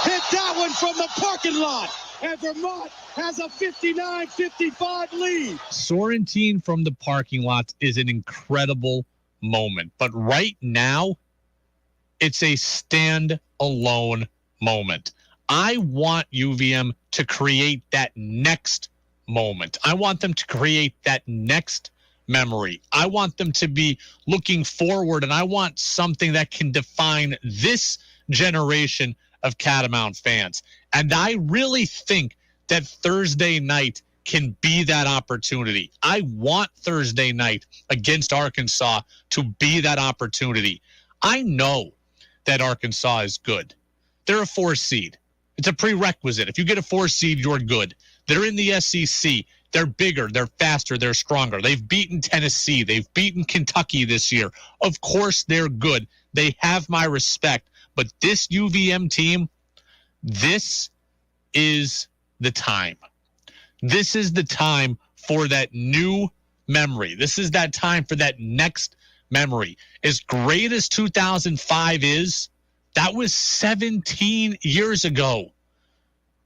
hit that one from the parking lot. And Vermont has a 59-55 lead. Sorrentine from the parking lot is an incredible moment. But right now, it's a stand-alone moment. I want UVM to create that next moment. I want them to create that next memory. I want them to be looking forward, and I want something that can define this generation of Catamount fans. And I really think that Thursday night can be that opportunity. I want Thursday night against Arkansas to be that opportunity. I know that Arkansas is good. They're a 4 seed. It's a prerequisite. If you get a 4 seed, you're good. They're in the SEC. They're bigger. They're faster. They're stronger. They've beaten Tennessee. They've beaten Kentucky this year. Of course, they're good. They have my respect. But this UVM team, this is the time. This is the time for that new memory. This is that time for that next memory. As great as 2005 is, that was 17 years ago.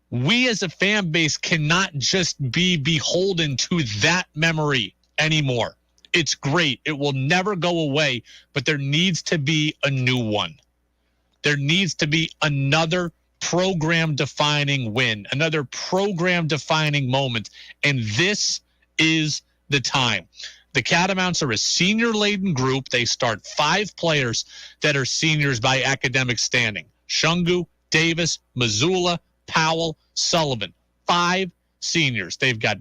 We as a fan base cannot just be beholden to that memory anymore. It's great. It will never go away, but there needs to be a new one. There needs to be another program-defining win, another program-defining moment, and this is the time. The Catamounts are a senior-laden group. They start 5 players that are seniors by academic standing. Shungu, Davis, Missoula, Powell, Sullivan. 5 seniors. They've got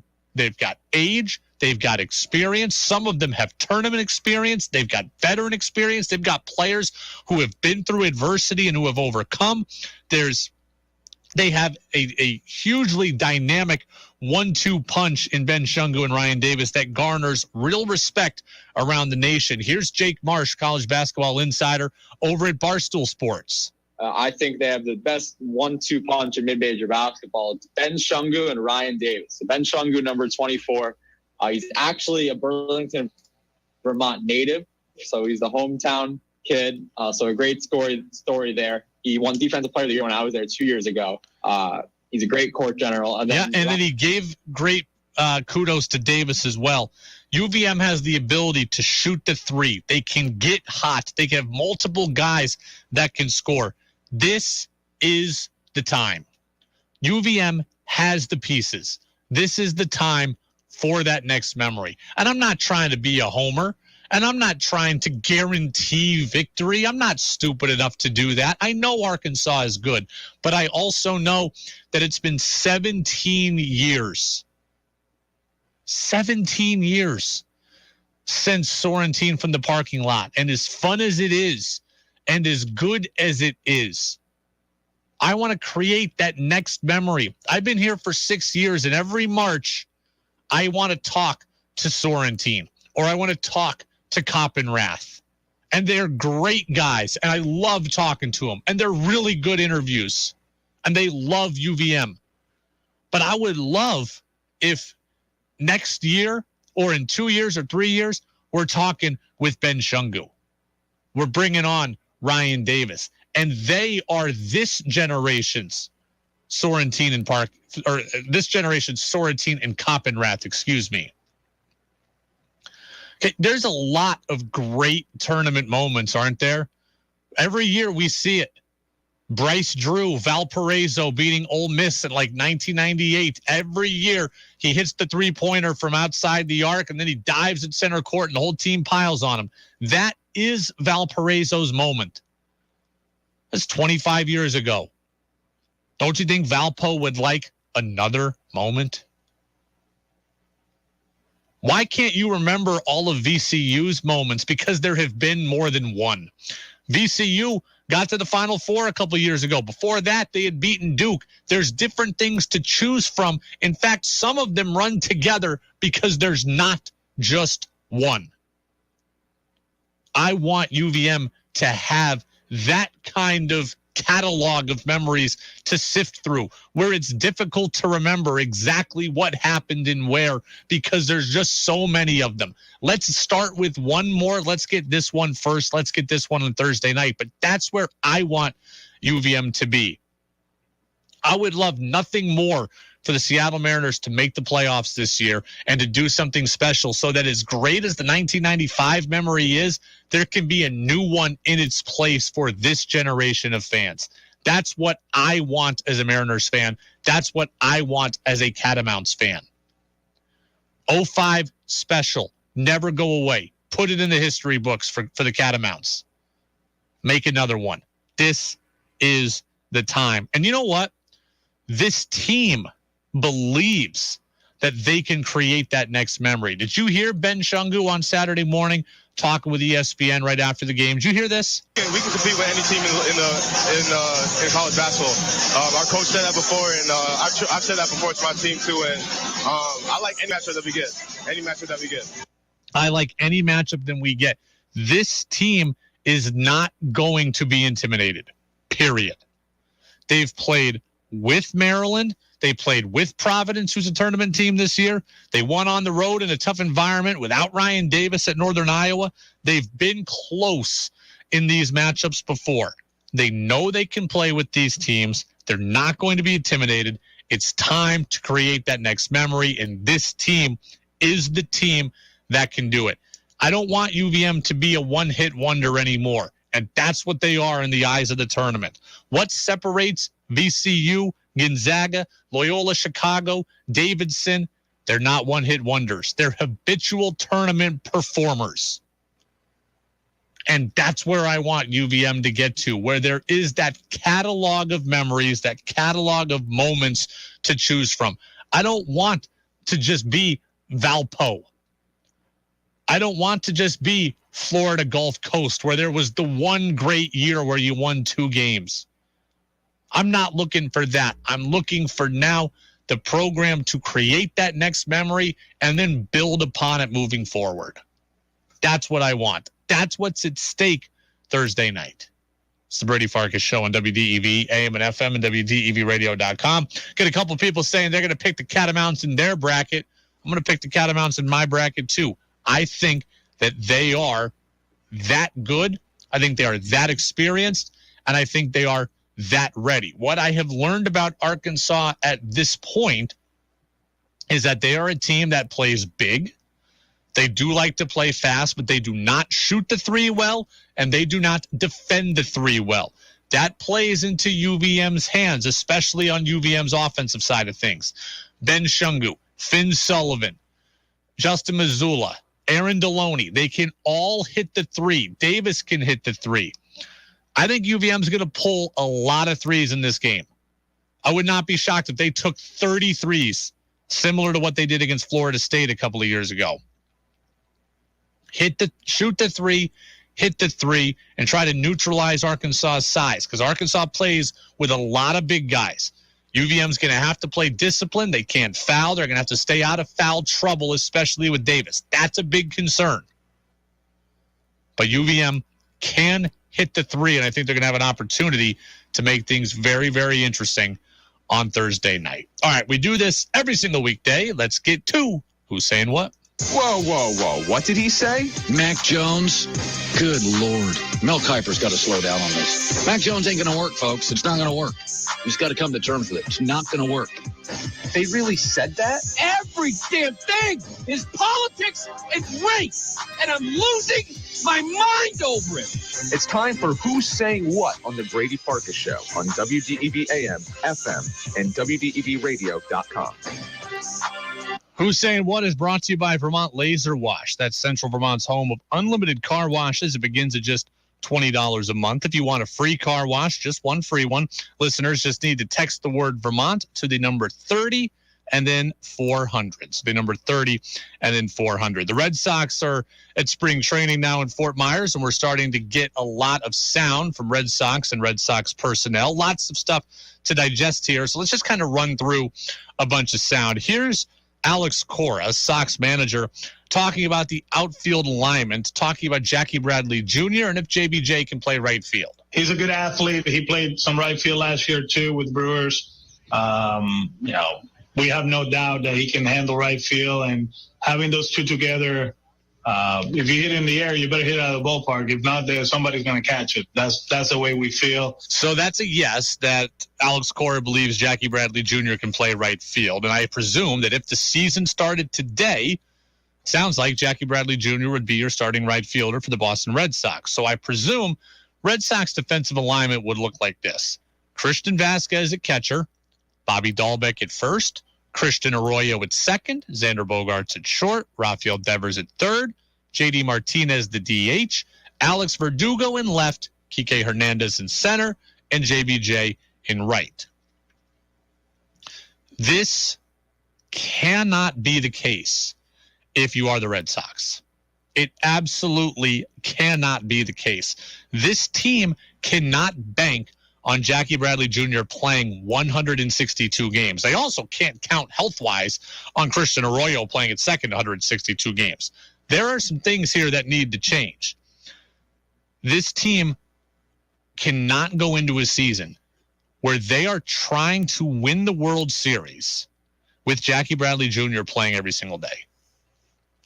age. They've got experience. Some of them have tournament experience. They've got veteran experience. They've got players who have been through adversity and who have overcome. They have a hugely dynamic 1-2 punch in Ben Shungu and Ryan Davis that garners real respect around the nation. Here's Jake Marsh, college basketball insider over at Barstool Sports. I think they have the best 1-2 punch in mid-major basketball. It's Ben Shungu and Ryan Davis. So Ben Shungu, number 24. He's actually a Burlington, Vermont native. So he's the hometown kid. So a great story there. He won Defensive Player of the Year when I was there 2 years ago. He's a great court general. And then he gave great kudos to Davis as well. UVM has the ability to shoot the 3. They can get hot. They can have multiple guys that can score. This is the time. UVM has the pieces. This is the time for that next memory. And I'm not trying to be a homer, and I'm not trying to guarantee victory. I'm not stupid enough to do that. I know Arkansas is good, but I also know that it's been 17 years. 17 years since Sorrentine from the parking lot. And as fun as it is, and as good as it is, I want to create that next memory. I've been here for 6 years, and every March, I want to talk to Sorrentine, or I want to talk to Coppenrath. And they're great guys, and I love talking to them. And they're really good interviews, and they love UVM. But I would love if next year, or in 2 years or 3 years, we're talking with Ben Shungu. We're bringing on Ryan Davis. And they are this generation's Sorrentine and this generation's Sorrentine and Coppenrath, excuse me. Okay, there's a lot of great tournament moments, aren't there? Every year we see it. Bryce Drew, Valparaiso beating Ole Miss in like 1998. Every year he hits the three-pointer from outside the arc, and then he dives at center court, and the whole team piles on him. That is Valparaiso's moment. That's 25 years ago. Don't you think Valpo would like another moment? Why can't you remember all of VCU's moments? Because there have been more than one. VCU got to the Final Four a couple years ago. Before that, they had beaten Duke. There's different things to choose from. In fact, some of them run together because there's not just one. I want UVM to have that kind of catalog of memories to sift through, where it's difficult to remember exactly what happened and where, because there's just so many of them. Let's start with one more. Let's get this one first. Let's get this one on Thursday night. But that's where I want UVM to be. I would love nothing more for the Seattle Mariners to make the playoffs this year and to do something special so that as great as the 1995 memory is, there can be a new one in its place for this generation of fans. That's what I want as a Mariners fan. That's what I want as a Catamounts fan. 05 special. Never go away. Put it in the history books for the Catamounts. Make another one. This is the time. And you know what? This team believes that they can create that next memory. Did you hear Ben Shungu on Saturday morning talking with ESPN right after the game? Did you hear this? We can compete with any team in college basketball. Our coach said that before, and I've said that before to my team too. And I like any matchup that we get. Any matchup that we get. I like any matchup that we get. This team is not going to be intimidated. Period. They've played with Maryland. They played with Providence, who's a tournament team this year. They won on the road in a tough environment without Ryan Davis at Northern Iowa. They've been close in these matchups before. They know they can play with these teams. They're not going to be intimidated. It's time to create that next memory, and this team is the team that can do it. I don't want UVM to be a one-hit wonder anymore, and that's what they are in the eyes of the tournament. What separates VCU, Gonzaga, Loyola Chicago, Davidson? They're not one-hit wonders. They're habitual tournament performers. And that's where I want UVM to get to, where there is that catalog of memories, that catalog of moments to choose from. I don't want to just be Valpo. I don't want to just be Florida Gulf Coast, where there was the one great year where you won 2 games. I'm not looking for that. I'm looking for now the program to create that next memory and then build upon it moving forward. That's what I want. That's what's at stake Thursday night. It's the Brady Farkas Show on WDEV, AM and FM, and WDEVradio.com. Get a couple people saying they're going to pick the Catamounts in their bracket. I'm going to pick the Catamounts in my bracket too. I think that they are that good. I think they are that experienced, and I think they are that ready. What I have learned about Arkansas at this point is that they are a team that plays big. They do like to play fast, but they do not shoot the three well, and they do not defend the three well. That plays into UVM's hands, especially on UVM's offensive side of things. Ben Shungu, Finn Sullivan, Justin Mazzulla, Aaron Deloney, they can all hit the three. Davis can hit the three. I think UVM's going to pull a lot of threes in this game. I would not be shocked if they took 30 threes, similar to what they did against Florida State a couple of years ago. Shoot the three, hit the three, and try to neutralize Arkansas's size, because Arkansas plays with a lot of big guys. UVM's going to have to play discipline. They can't foul. They're going to have to stay out of foul trouble, especially with Davis. That's a big concern. But UVM can hit the three, and I think they're going to have an opportunity to make things very, very interesting on Thursday night. All right, we do this every single weekday. Let's get to Who's Saying What? Whoa, whoa, whoa. What did he say? Mac Jones. Good Lord. Mel Kiper's got to slow down on this. Mac Jones ain't going to work, folks. It's not going to work. He's got to come to terms with it. It's not going to work. They really said that? Every damn thing is politics and race, and I'm losing my mind over it. It's time for Who's Saying What on the Brady Farkas Show on WDEV AM, FM, and WDEVradio.com. Who's Saying What is brought to you by Vermont Laser Wash. That's Central Vermont's home of unlimited car washes. It begins at just $20 a month. If you want a free car wash, just one free one, listeners just need to text the word Vermont to the number 30 and then 400. So the number 30 and then 400. The Red Sox are at spring training now in Fort Myers, and we're starting to get a lot of sound from Red Sox and Red Sox personnel. Lots of stuff to digest here. So let's just kind of run through a bunch of sound. Here's Alex Cora, Sox manager, talking about the outfield alignment, talking about Jackie Bradley Jr. and if JBJ can play right field. He's a good athlete. He played some right field last year, too, with Brewers. We have no doubt that he can handle right field, and having those two together, if you hit in the air, you better hit it out of the ballpark. If not, somebody's going to catch it. That's the way we feel. So that's a yes, that Alex Cora believes Jackie Bradley Jr. can play right field. And I presume that if the season started today, sounds like Jackie Bradley Jr. would be your starting right fielder for the Boston Red Sox. So I presume Red Sox defensive alignment would look like this. Christian Vasquez at catcher, Bobby Dahlbeck at first, Christian Arroyo at second, Xander Bogaerts at short, Rafael Devers at third, J.D. Martinez the DH, Alex Verdugo in left, Kike Hernandez in center, and JBJ in right. This cannot be the case if you are the Red Sox. It absolutely cannot be the case. This team cannot bank on Jackie Bradley Jr. playing 162 games. They also can't count health-wise on Christian Arroyo playing at second 162 games. There are some things here that need to change. This team cannot go into a season where they are trying to win the World Series with Jackie Bradley Jr. playing every single day.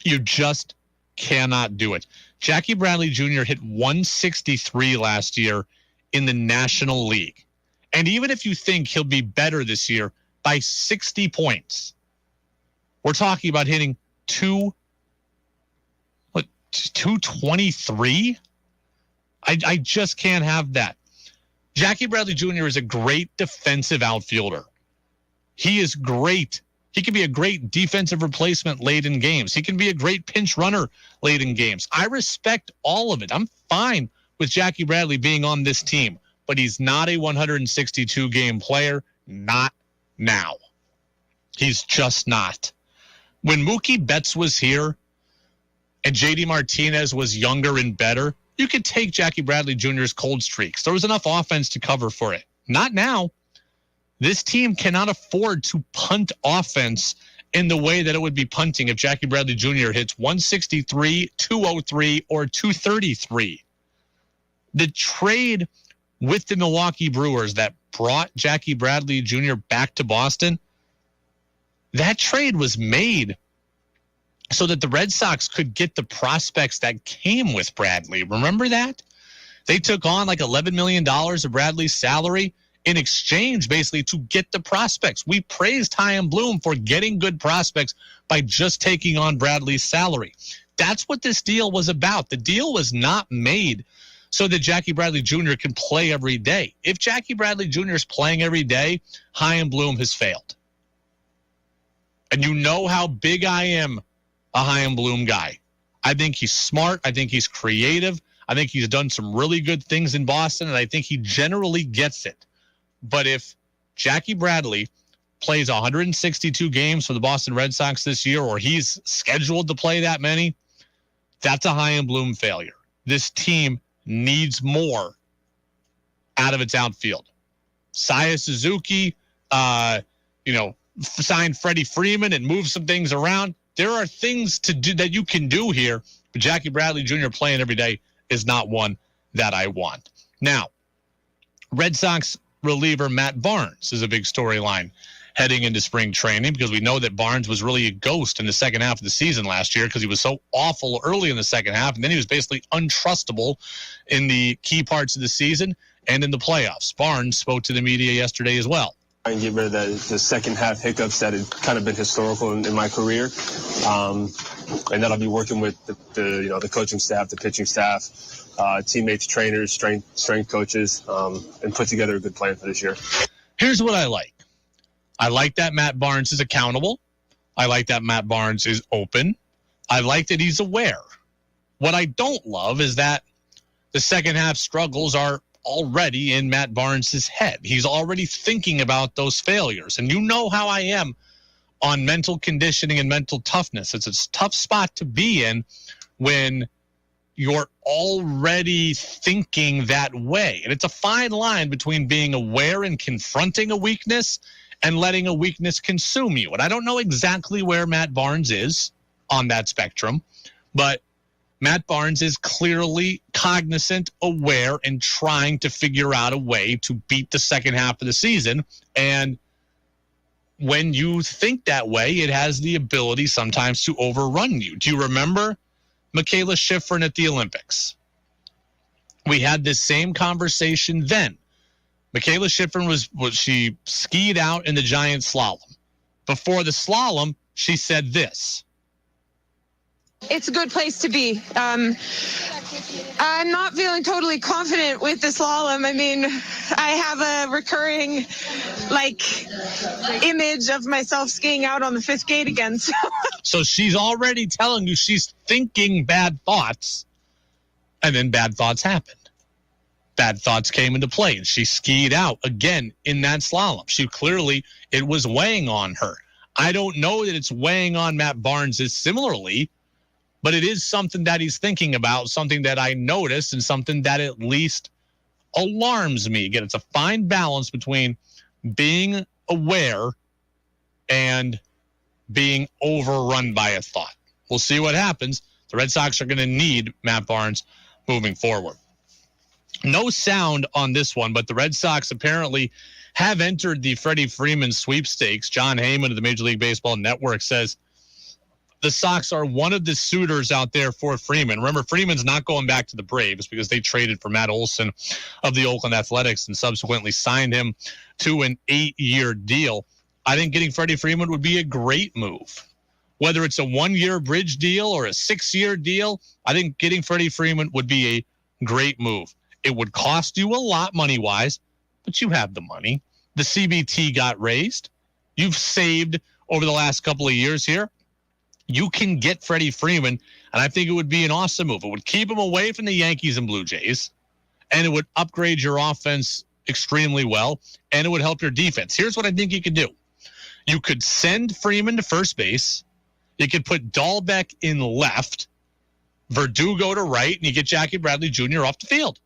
You just cannot do it. Jackie Bradley Jr. hit 163 last year in the National League. And even if you think he'll be better this year by 60 points, we're talking about hitting 223? I just can't have that. Jackie Bradley Jr. is a great defensive outfielder. He is great. He can be a great defensive replacement late in games. He can be a great pinch runner late in games. I respect all of it. I'm fine with Jackie Bradley being on this team, but he's not a 162-game player, not now. He's just not. When Mookie Betts was here and J.D. Martinez was younger and better, you could take Jackie Bradley Jr.'s cold streaks. There was enough offense to cover for it. Not now. This team cannot afford to punt offense in the way that it would be punting if Jackie Bradley Jr. hits 163, 203, or 233. The trade with the Milwaukee Brewers that brought Jackie Bradley Jr. back to Boston, that trade was made so that the Red Sox could get the prospects that came with Bradley. Remember that? They took on like $11 million of Bradley's salary in exchange, basically, to get the prospects. We praised Chaim Bloom for getting good prospects by just taking on Bradley's salary. That's what this deal was about. The deal was not made so that Jackie Bradley Jr. can play every day. If Jackie Bradley Jr. is playing every day, Chaim Bloom has failed. And you know how big I am a Chaim Bloom guy. I think he's smart. I think he's creative. I think he's done some really good things in Boston, and I think he generally gets it. But if Jackie Bradley plays 162 games for the Boston Red Sox this year, or he's scheduled to play that many, that's a Chaim Bloom failure. This team needs more out of its outfield. Saya Suzuki, signed Freddie Freeman and move some things around. There are things to do that you can do here, but Jackie Bradley Jr. playing every day is not one that I want. Now, Red Sox reliever Matt Barnes is a big storyline heading into spring training because we know that Barnes was really a ghost in the second half of the season last year because he was so awful early in the second half, and then he was basically untrustable in the key parts of the season and in the playoffs. Barnes spoke to the media yesterday as well. and get rid of the second half hiccups that had kind of been historical in my career. And that I'll be working with the coaching staff, the pitching staff, teammates, trainers, strength coaches, and put together a good plan for this year. Here's what I like. I like that Matt Barnes is accountable. I like that Matt Barnes is open. I like that he's aware. What I don't love is that the second half struggles are already in Matt Barnes' head. He's already thinking about those failures. And you know how I am on mental conditioning and mental toughness. It's a tough spot to be in when you're already thinking that way. And it's a fine line between being aware and confronting a weakness and letting a weakness consume you. And I don't know exactly where Matt Barnes is on that spectrum, but Matt Barnes is clearly cognizant, aware, and trying to figure out a way to beat the second half of the season. And when you think that way, it has the ability sometimes to overrun you. Do you remember Michaela Schifrin at the Olympics? We had this same conversation then. Michaela Schifrin she skied out in the giant slalom. Before the slalom, she said this. It's a good place to be. I'm not feeling totally confident with the slalom. I mean, I have a recurring, image of myself skiing out on the fifth gate again. So she's already telling you she's thinking bad thoughts, and then bad thoughts happened. Bad thoughts came into play, and she skied out again in that slalom. It was weighing on her. I don't know that it's weighing on Matt Barnes similarly, but it is something that he's thinking about, something that I noticed, and something that at least alarms me. Again, it's a fine balance between being aware and being overrun by a thought. We'll see what happens. The Red Sox are going to need Matt Barnes moving forward. No sound on this one, but the Red Sox apparently have entered the Freddie Freeman sweepstakes. John Heyman of the Major League Baseball Network says the Sox are one of the suitors out there for Freeman. Remember, Freeman's not going back to the Braves because they traded for Matt Olson of the Oakland Athletics and subsequently signed him to an 8-year deal. I think getting Freddie Freeman would be a great move. Whether it's a 1-year bridge deal or a 6-year deal, I think getting Freddie Freeman would be a great move. It would cost you a lot money-wise, but you have the money. The CBT got raised. You've saved over the last couple of years here. You can get Freddie Freeman, and I think it would be an awesome move. It would keep him away from the Yankees and Blue Jays, and it would upgrade your offense extremely well, and it would help your defense. Here's what I think you could do. You could send Freeman to first base. You could put Dahlbeck in left, Verdugo to right, and you get Jackie Bradley Jr. off the field,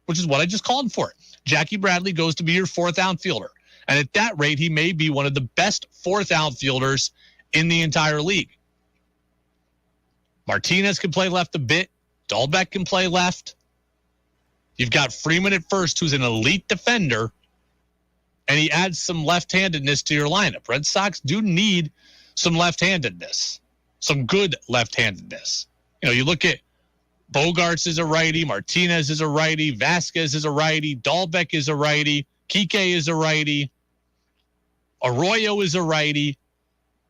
which is what I just called for. Jackie Bradley goes to be your fourth outfielder. And at that rate, he may be one of the best fourth outfielders in the entire league. Martinez can play left a bit. Dahlbeck can play left. You've got Freeman at first, who's an elite defender, and he adds some left-handedness to your lineup. Red Sox do need some left-handedness, some good left-handedness. You look at Bogarts is a righty, Martinez is a righty, Vasquez is a righty, Dahlbeck is a righty, Kike is a righty, Arroyo is a righty.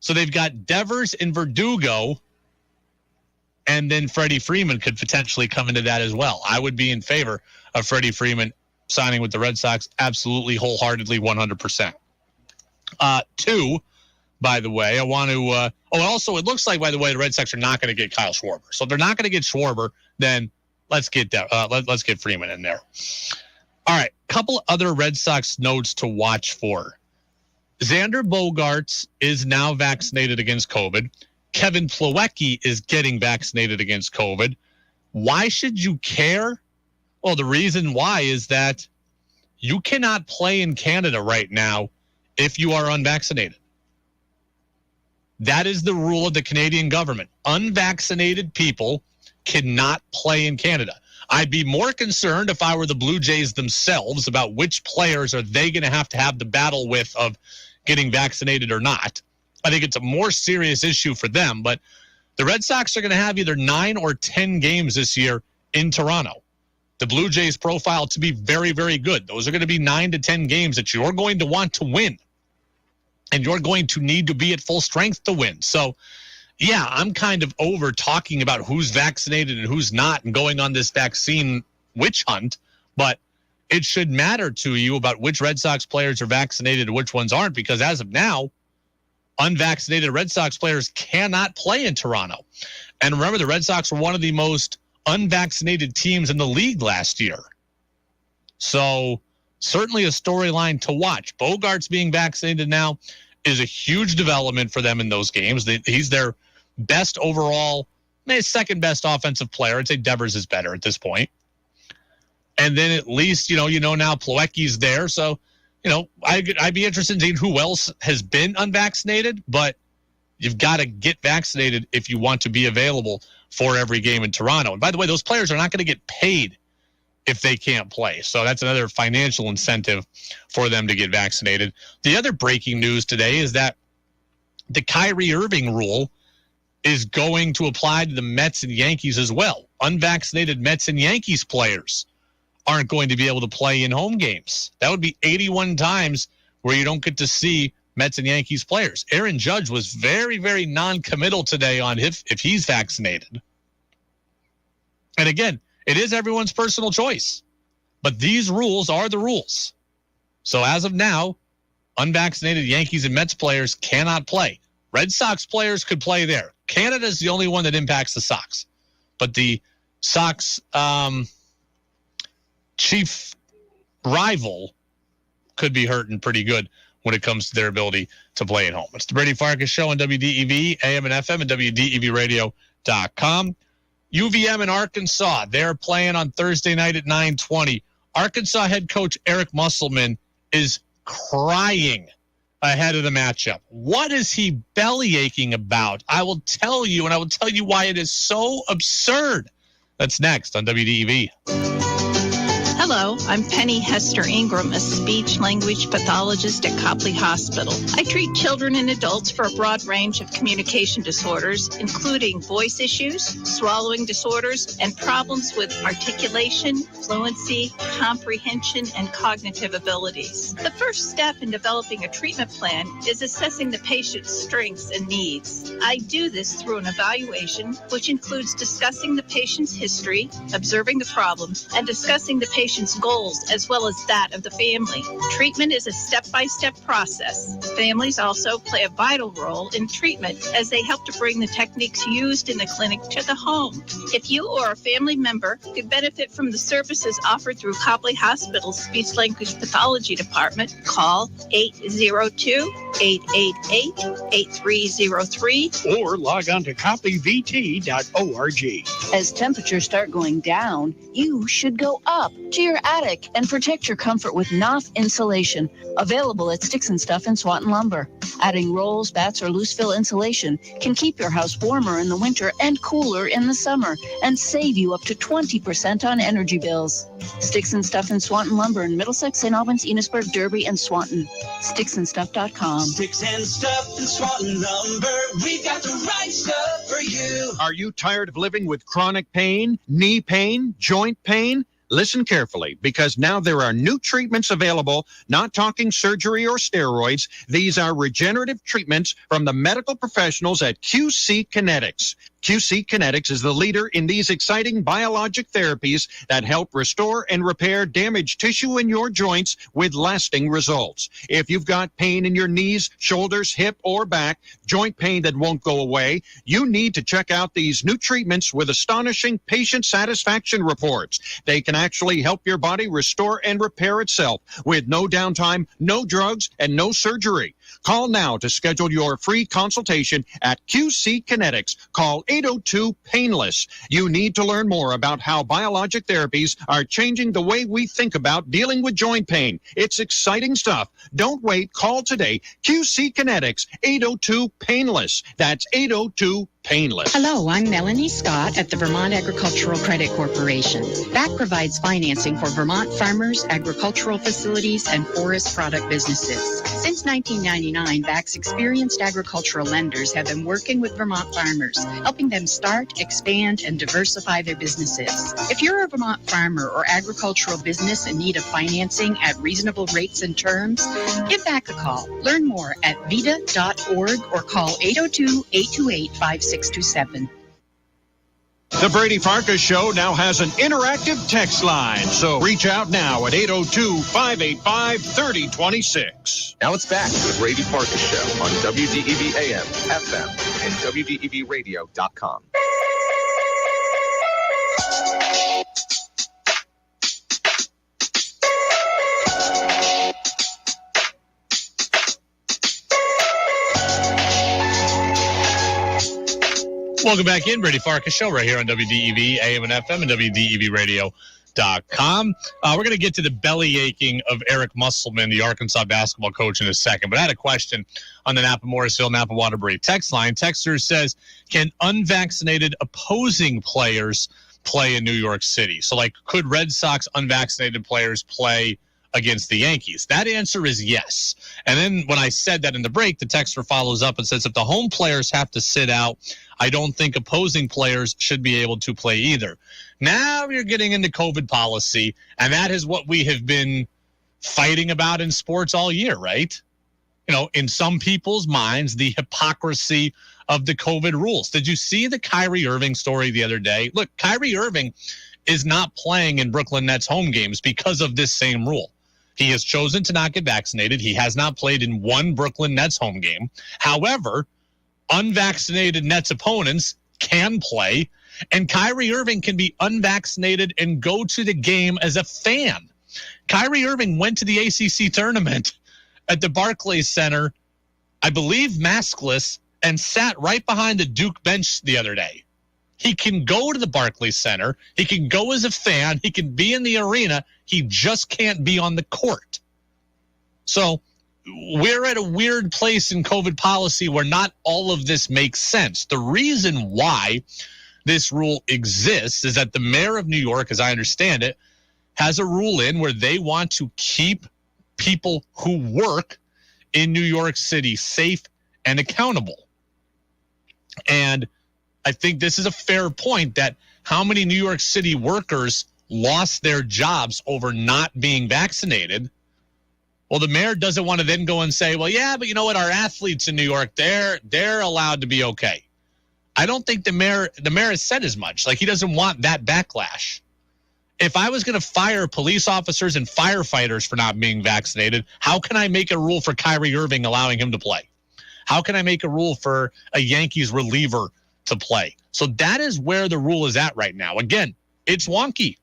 So they've got Devers and Verdugo, and then Freddie Freeman could potentially come into that as well. I would be in favor of Freddie Freeman signing with the Red Sox absolutely, wholeheartedly, 100%. Two, by the way, I want to also, it looks like, by the way, the Red Sox are not going to get Kyle Schwarber. So if they're not going to get Schwarber, then let's get Freeman in there. All right, couple other Red Sox notes to watch for. Xander Bogaerts is now vaccinated against COVID. Kevin Plawecki is getting vaccinated against COVID. Why should you care? Well, the reason why is that you cannot play in Canada right now if you are unvaccinated. That is the rule of the Canadian government. Unvaccinated people cannot play in Canada. I'd be more concerned if I were the Blue Jays themselves about which players are they going to have the battle with of getting vaccinated or not. I think it's a more serious issue for them, but the Red Sox are going to have either 9 or 10 games this year in Toronto. The Blue Jays profile to be very, very good. Those are going to be 9 to 10 games that you're going to want to win. And you're going to need to be at full strength to win. So, yeah, I'm kind of over talking about who's vaccinated and who's not and going on this vaccine witch hunt, but it should matter to you about which Red Sox players are vaccinated and which ones aren't, because as of now, unvaccinated Red Sox players cannot play in Toronto. And remember, the Red Sox were one of the most unvaccinated teams in the league last year. So certainly a storyline to watch. Bogart's being vaccinated now is a huge development for them in those games. He's their best overall, maybe second best offensive player. I'd say Devers is better at this point. And then at least, you know now Plawecki's there. So, I'd be interested in seeing who else has been unvaccinated, but you've got to get vaccinated if you want to be available for every game in Toronto. And by the way, those players are not going to get paid if they can't play. So that's another financial incentive for them to get vaccinated. The other breaking news today is that the Kyrie Irving rule is going to apply to the Mets and Yankees as well. Unvaccinated Mets and Yankees players aren't going to be able to play in home games. That would be 81 times where you don't get to see Mets and Yankees players. Aaron Judge was very, very non-committal today on if he's vaccinated. And again, it is everyone's personal choice, but these rules are the rules. So as of now, unvaccinated Yankees and Mets players cannot play. Red Sox players could play there. Canada is the only one that impacts the Sox, but the Sox chief rival could be hurting pretty good when it comes to their ability to play at home. It's the Brady Farkas Show on WDEV, AM and FM, and WDEVradio.com. UVM in Arkansas, they're playing on Thursday night at 9:20. Arkansas head coach Eric Musselman is crying ahead of the matchup. What is he belly aching about? I will tell you, and I will tell you why it is so absurd. That's next on WDEV. Hello, I'm Penny Hester Ingram, a speech-language pathologist at Copley Hospital. I treat children and adults for a broad range of communication disorders, including voice issues, swallowing disorders, and problems with articulation, fluency, comprehension, and cognitive abilities. The first step in developing a treatment plan is assessing the patient's strengths and needs. I do this through an evaluation, which includes discussing the patient's history, observing the problem, and discussing the patient's goals as well as that of the family. Treatment is a step-by-step process. Families also play a vital role in treatment as they help to bring the techniques used in the clinic to the home. If you or a family member could benefit from the services offered through Copley Hospital's Speech-Language Pathology Department, call 802-888-8303 or log on to copleyvt.org. As temperatures start going down, you should go up to your attic and protect your comfort with Knopf insulation, available at Sticks and Stuff and Swanton Lumber. Adding rolls, bats, or loose fill insulation can keep your house warmer in the winter and cooler in the summer and save you up to 20% on energy bills. Sticks and Stuff and Swanton Lumber in Middlesex, St. Albans, Enosburg, Derby, and Swanton. Sticksandstuff.com. Sticks and Stuff and Swanton Lumber. We've got the right stuff for you. Are you tired of living with chronic pain, knee pain, joint pain? Listen carefully, because now there are new treatments available, not talking surgery or steroids. These are regenerative treatments from the medical professionals at QC Kinetics. QC Kinetics is the leader in these exciting biologic therapies that help restore and repair damaged tissue in your joints with lasting results. If you've got pain in your knees, shoulders, hip, or back, joint pain that won't go away, you need to check out these new treatments with astonishing patient satisfaction reports. They can actually help your body restore and repair itself with no downtime, no drugs, and no surgery. Call now to schedule your free consultation at QC Kinetics. Call 802-PAINLESS. You need to learn more about how biologic therapies are changing the way we think about dealing with joint pain. It's exciting stuff. Don't wait. Call today. QC Kinetics, 802-PAINLESS. That's 802-PAINLESS. painless. Hello, I'm Melanie Scott at the Vermont Agricultural Credit Corporation. VAC provides financing for Vermont farmers, agricultural facilities, and forest product businesses. Since 1999, VAC's experienced agricultural lenders have been working with Vermont farmers, helping them start, expand, and diversify their businesses. If you're a Vermont farmer or agricultural business in need of financing at reasonable rates and terms, give VAC a call. Learn more at vida.org or call 802-828-5627. The Brady Farkas Show now has an interactive text line, so reach out now at 802-585-3026. Now it's back to the Brady Farkas Show on WDEV AM, FM, and WDEVradio.com. Welcome back in, Brady Farkas Show, right here on WDEV, AM and FM, and WDEVradio.com. We're going to get to the belly aching of Eric Musselman, the Arkansas basketball coach, in a second. But I had a question on the Napa-Morrisville, Napa-Waterbury text line. Texter says, can unvaccinated opposing players play in New York City? So, like, could Red Sox unvaccinated players play against the Yankees? That answer is yes. And then when I said that in the break, the texter follows up and says, if the home players have to sit out, I don't think opposing players should be able to play either. Now you're getting into COVID policy, and that is what we have been fighting about in sports all year, right? You know, in some people's minds, the hypocrisy of the COVID rules. Did you see the Kyrie Irving story the other day? Look, Kyrie Irving is not playing in Brooklyn Nets home games because of this same rule. He has chosen to not get vaccinated. He has not played in one Brooklyn Nets home game. However, unvaccinated Nets opponents can play, and Kyrie Irving can be unvaccinated and go to the game as a fan. Kyrie Irving went to the ACC tournament at the Barclays Center, I believe maskless, and sat right behind the Duke bench the other day. He can go to the Barclays Center. He can go as a fan. He can be in the arena. He just can't be on the court. So we're at a weird place in COVID policy where not all of this makes sense. The reason why this rule exists is that the mayor of New York, as I understand it, has a rule in where they want to keep people who work in New York City safe and accountable. And I think this is a fair point, that how many New York City workers lost their jobs over not being vaccinated. Well, the mayor doesn't want to then go and say, well, yeah, but you know what? Our athletes in New York, they're allowed to be okay. I don't think the mayor has said as much. Like, he doesn't want that backlash. If I was going to fire police officers and firefighters for not being vaccinated, how can I make a rule for Kyrie Irving allowing him to play? How can I make a rule for a Yankees reliever to play? So that is where the rule is at right now. Again, it's wonky.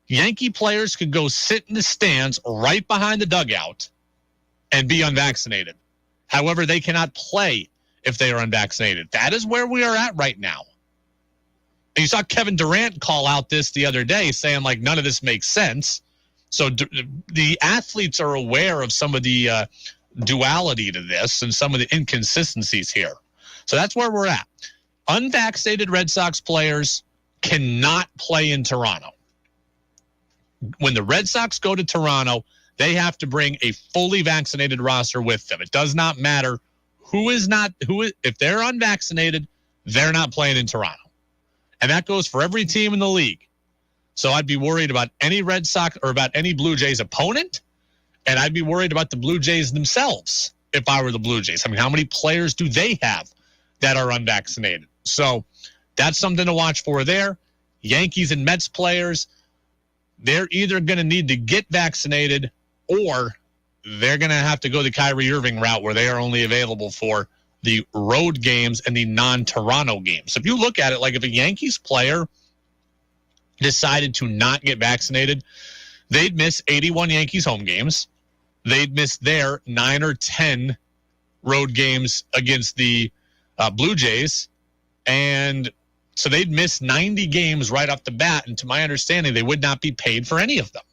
Yankee players could go sit in the stands right behind the dugout and be unvaccinated. However, they cannot play if they are unvaccinated. That is where we are at right now. And you saw Kevin Durant call out this the other day, saying, like, none of this makes sense. So the athletes are aware of some of the duality to this and some of the inconsistencies here. So that's where we're at. Unvaccinated Red Sox players cannot play in Toronto. When the Red Sox go to Toronto, they have to bring a fully vaccinated roster with them. It does not matter if they're unvaccinated, they're not playing in Toronto. And that goes for every team in the league. So I'd be worried about any Red Sox or about any Blue Jays opponent, and I'd be worried about the Blue Jays themselves if I were the Blue Jays. I mean, how many players do they have that are unvaccinated? So that's something to watch for there. Yankees and Mets players, they're either going to need to get vaccinated or they're going to have to go the Kyrie Irving route where they are only available for the road games and the non-Toronto games. If you look at it, like if a Yankees player decided to not get vaccinated, they'd miss 81 Yankees home games. They'd miss their 9 or 10 road games against the Blue Jays. And so they'd miss 90 games right off the bat. And to my understanding, they would not be paid for any of them.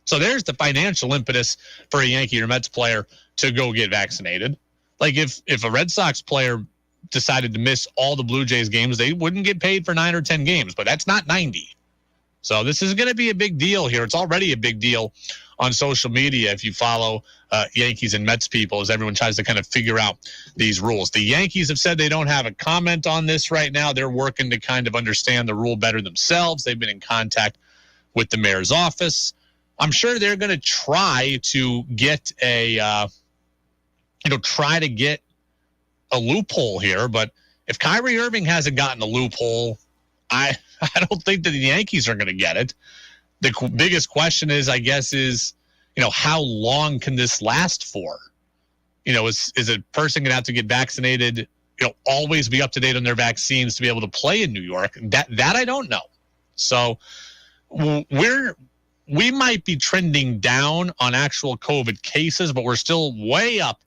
So there's the financial impetus for a Yankee or Mets player to go get vaccinated. Like if a Red Sox player decided to miss all the Blue Jays games, they wouldn't get paid for 9 or 10 games, but that's not 90. So this is going to be a big deal here. It's already a big deal on social media if you follow Yankees and Mets people, as everyone tries to kind of figure out these rules. The Yankees have said they don't have a comment on this right now. They're working to kind of understand the rule better themselves. They've been in contact with the mayor's office. I'm sure they're going to try to get a loophole here. But if Kyrie Irving hasn't gotten a loophole, I don't think that the Yankees are going to get it. The biggest question is, I guess, how long can this last for? Is a person going to have to get vaccinated, always be up to date on their vaccines to be able to play in New York? That I don't know. So we might be trending down on actual COVID cases, but we're still way up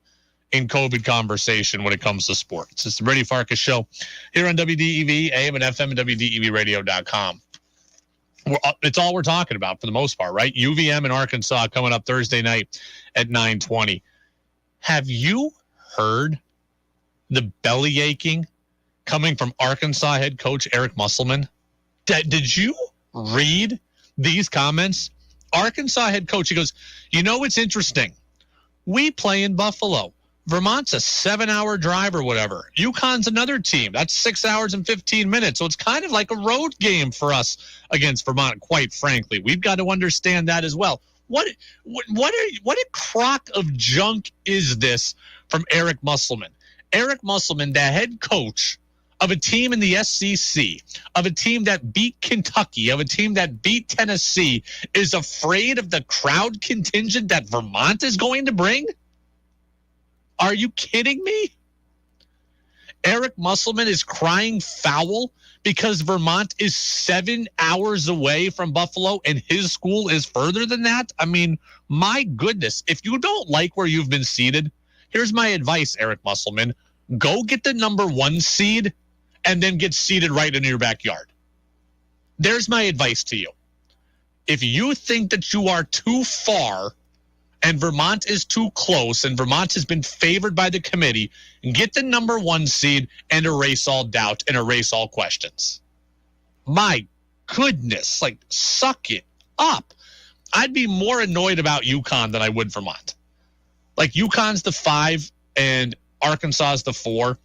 in COVID conversation when it comes to sports. It's the Brady Farkas Show here on WDEV, AM and FM, and WDEVradio.com. It's all we're talking about for the most part, right? UVM and Arkansas coming up Thursday night at 9:20. Have you heard the belly aching coming from Arkansas head coach Eric Musselman? Did you read these comments? Arkansas head coach, he goes, it's interesting. We play in Buffalo. Vermont's a 7-hour drive or whatever. UConn's another team. That's 6 hours and 15 minutes. So it's kind of like a road game for us against Vermont, quite frankly. We've got to understand that as well. What a crock of junk is this from Eric Musselman? Eric Musselman, the head coach of a team in the SEC, of a team that beat Kentucky, of a team that beat Tennessee, is afraid of the crowd contingent that Vermont is going to bring? Are you kidding me? Eric Musselman is crying foul because Vermont is 7 hours away from Buffalo and his school is further than that? I mean, my goodness. If you don't like where you've been seated, here's my advice, Eric Musselman. Go get the number 1 seed and then get seated right in your backyard. There's my advice to you. If you think that you are too far and Vermont is too close, and Vermont has been favored by the committee, get the number 1 seed and erase all doubt and erase all questions. My goodness, suck it up. I'd be more annoyed about UConn than I would Vermont. UConn's the 5 and Arkansas's the 4.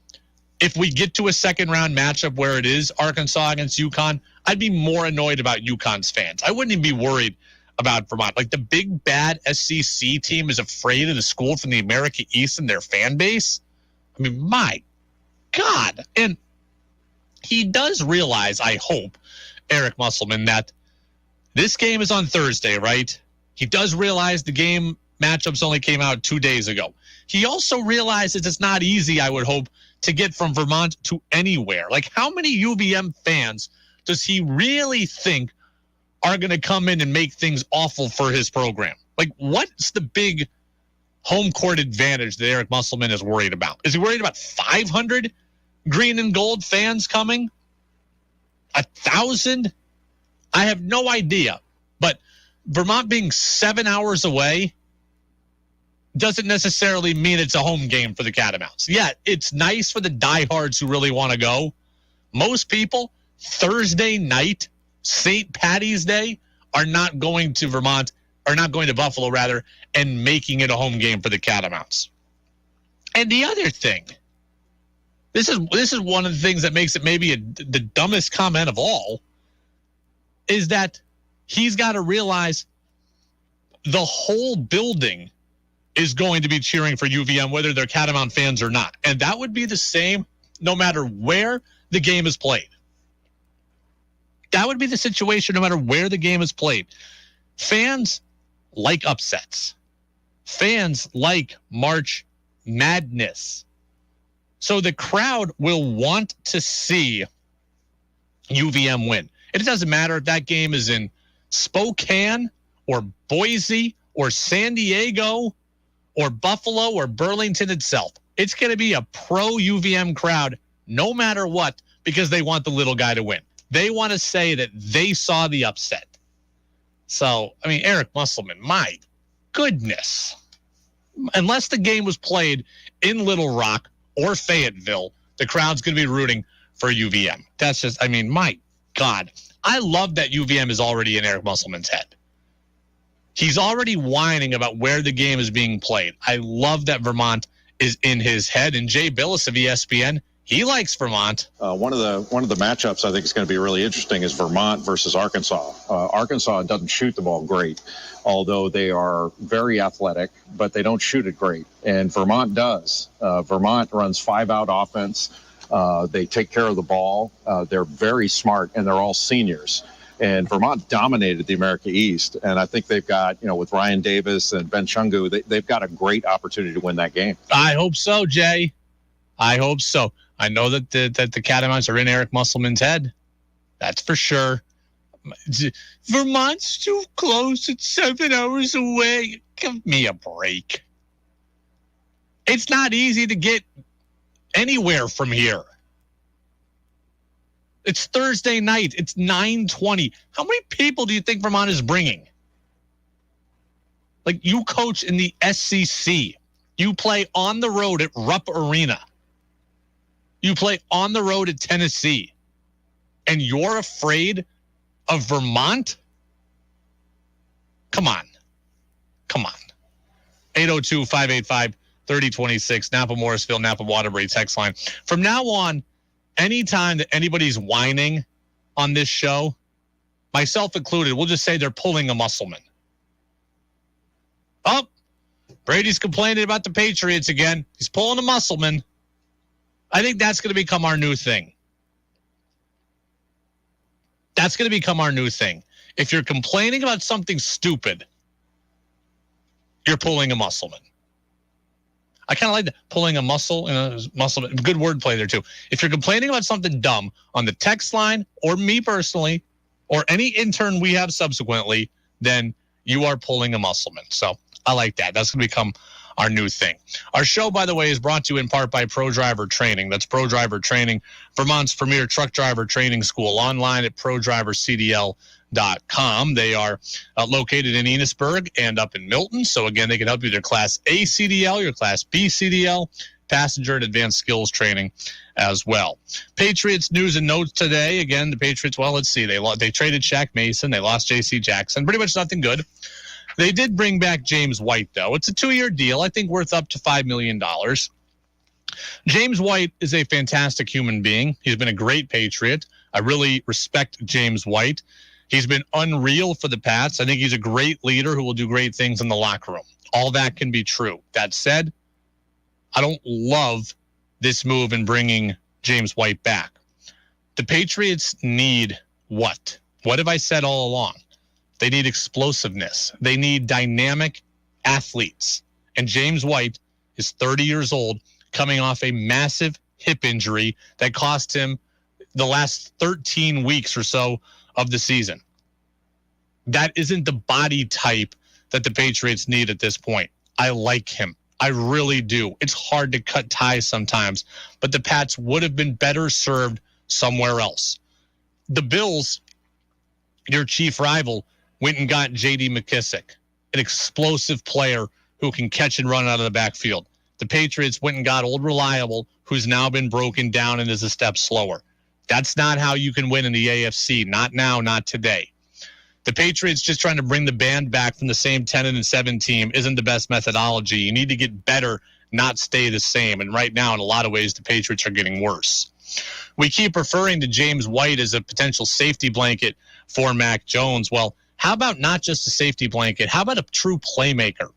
If we get to a second-round matchup where it is Arkansas against UConn, I'd be more annoyed about UConn's fans. I wouldn't even be worried about Vermont. The big bad SEC team is afraid of the school from the America East and their fan base. I mean, my God. And he does realize, I hope, Eric Musselman, that this game is on Thursday, right? He does realize the game matchups only came out 2 days ago. He also realizes it's not easy, I would hope, to get from Vermont to anywhere. How many UVM fans does he really think are going to come in and make things awful for his program? What's the big home court advantage that Eric Musselman is worried about? Is he worried about 500 green and gold fans coming? 1,000? I have no idea. But Vermont being 7 hours away doesn't necessarily mean it's a home game for the Catamounts. Yeah, it's nice for the diehards who really want to go. Most people, Thursday night, St. Patty's Day, are not going to Buffalo, rather, and making it a home game for the Catamounts. And the other thing, this is one of the things that makes it maybe the dumbest comment of all, is that he's got to realize the whole building is going to be cheering for UVM, whether they're Catamount fans or not. And that would be the same no matter where the game is played. That would be the situation no matter where the game is played. Fans like upsets. Fans like March Madness. So the crowd will want to see UVM win. It doesn't matter if that game is in Spokane or Boise or San Diego or Buffalo or Burlington itself. It's going to be a pro-UVM crowd no matter what, because they want the little guy to win. They want to say that they saw the upset. So, I mean, Eric Musselman, my goodness. Unless the game was played in Little Rock or Fayetteville the crowd's going to be rooting for UVM. That's just, I mean, my God. I love that UVM is already in Eric Musselman's head. He's already whining about where the game is being played. I love that Vermont is in his head. And Jay Billis of ESPN, he likes Vermont. One of the matchups I think is going to be really interesting is Vermont versus Arkansas. Arkansas doesn't shoot the ball great, although they are very athletic, but they don't shoot it great. And Vermont does. Vermont runs 5-out offense. They take care of the ball. They're very smart, and they're all seniors. And Vermont dominated the America East, and I think they've got, with Ryan Davis and Ben Chungu, they've got a great opportunity to win that game. I hope so, Jay. I hope so. I know that the Catamounts are in Eric Musselman's head. That's for sure. Vermont's too close. It's 7 hours away. Give me a break. It's not easy to get anywhere from here. It's Thursday night. It's 9:20. How many people do you think Vermont is bringing? Like, you coach in the SCC. You play on the road at Rupp Arena. You play on the road at Tennessee. And you're afraid of Vermont? Come on. 802-585-3026, Napa Morrisville, Napa Waterbury text line. From now on, anytime that anybody's whining on this show, myself included, we'll just say they're pulling a Musselman. Oh, Brady's complaining about the Patriots again. He's pulling a Musselman. I think that's going to become our new thing. That's going to become our new thing. If you're complaining about something stupid, you're pulling a Musselman. I kind of like that. Pulling a muscle and a muscle. Good wordplay there, too. If you're complaining about something dumb on the text line, or me personally, or any intern we have subsequently, then you are pulling a Musselman. So I like that. That's going to become our new thing. Our show, by the way, is brought to you in part by Pro Driver Training. That's Pro Driver Training, Vermont's premier truck driver training school, online at prodrivercdl.com. They are located in Enosburg and up in Milton. So, again, they can help you with your Class A CDL, your Class B CDL, passenger and advanced skills training as well. Patriots news and notes today. Again, the Patriots, well, let's see. They traded Shaq Mason. They lost J.C. Jackson. Pretty much nothing good. They did bring back James White, though. It's a 2-year deal, I think worth up to $5 million. James White is a fantastic human being. He's been a great Patriot. I really respect James White. He's been unreal for the Pats. I think he's a great leader who will do great things in the locker room. All that can be true. That said, I don't love this move in bringing James White back. The Patriots need what? What have I said all along? They need explosiveness. They need dynamic athletes. And James White is 30 years old, coming off a massive hip injury that cost him the last 13 weeks or so of the season. That isn't the body type that the Patriots need at this point. I like him. I really do. It's hard to cut ties sometimes, but the Pats would have been better served somewhere else. The Bills, your chief rival, went and got J.D. McKissick, an explosive player who can catch and run out of the backfield. The Patriots went and got Old Reliable, who's now been broken down and is a step slower. That's not how you can win in the AFC. Not now, not today. The Patriots just trying to bring the band back from the same 10-7 team isn't the best methodology. You need to get better, not stay the same. And right now, in a lot of ways, the Patriots are getting worse. We keep referring to James White as a potential safety blanket for Mac Jones. Well, how about not just a safety blanket? How about a true playmaker?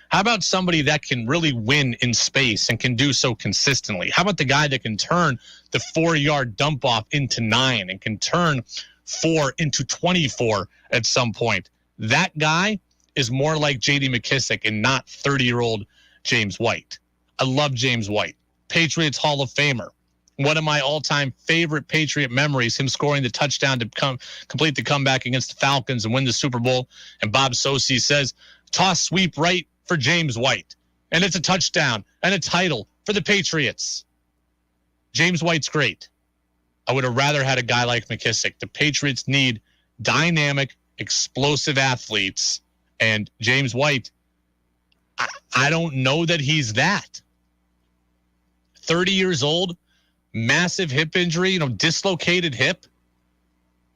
How about somebody that can really win in space and can do so consistently? How about the guy that can turn the 4-yard dump off into 9 and can turn 4 into 24 at some point? That guy is more like J.D. McKissick and not 30-year-old James White. I love James White. Patriots Hall of Famer. One of my all-time favorite Patriot memories, him scoring the touchdown to complete the comeback against the Falcons and win the Super Bowl. And Bob Sosey says, toss sweep right for James White. And it's a touchdown and a title for the Patriots. James White's great. I would have rather had a guy like McKissick. The Patriots need dynamic, explosive athletes. And James White, I don't know that he's that. 30 years old, massive hip injury, dislocated hip.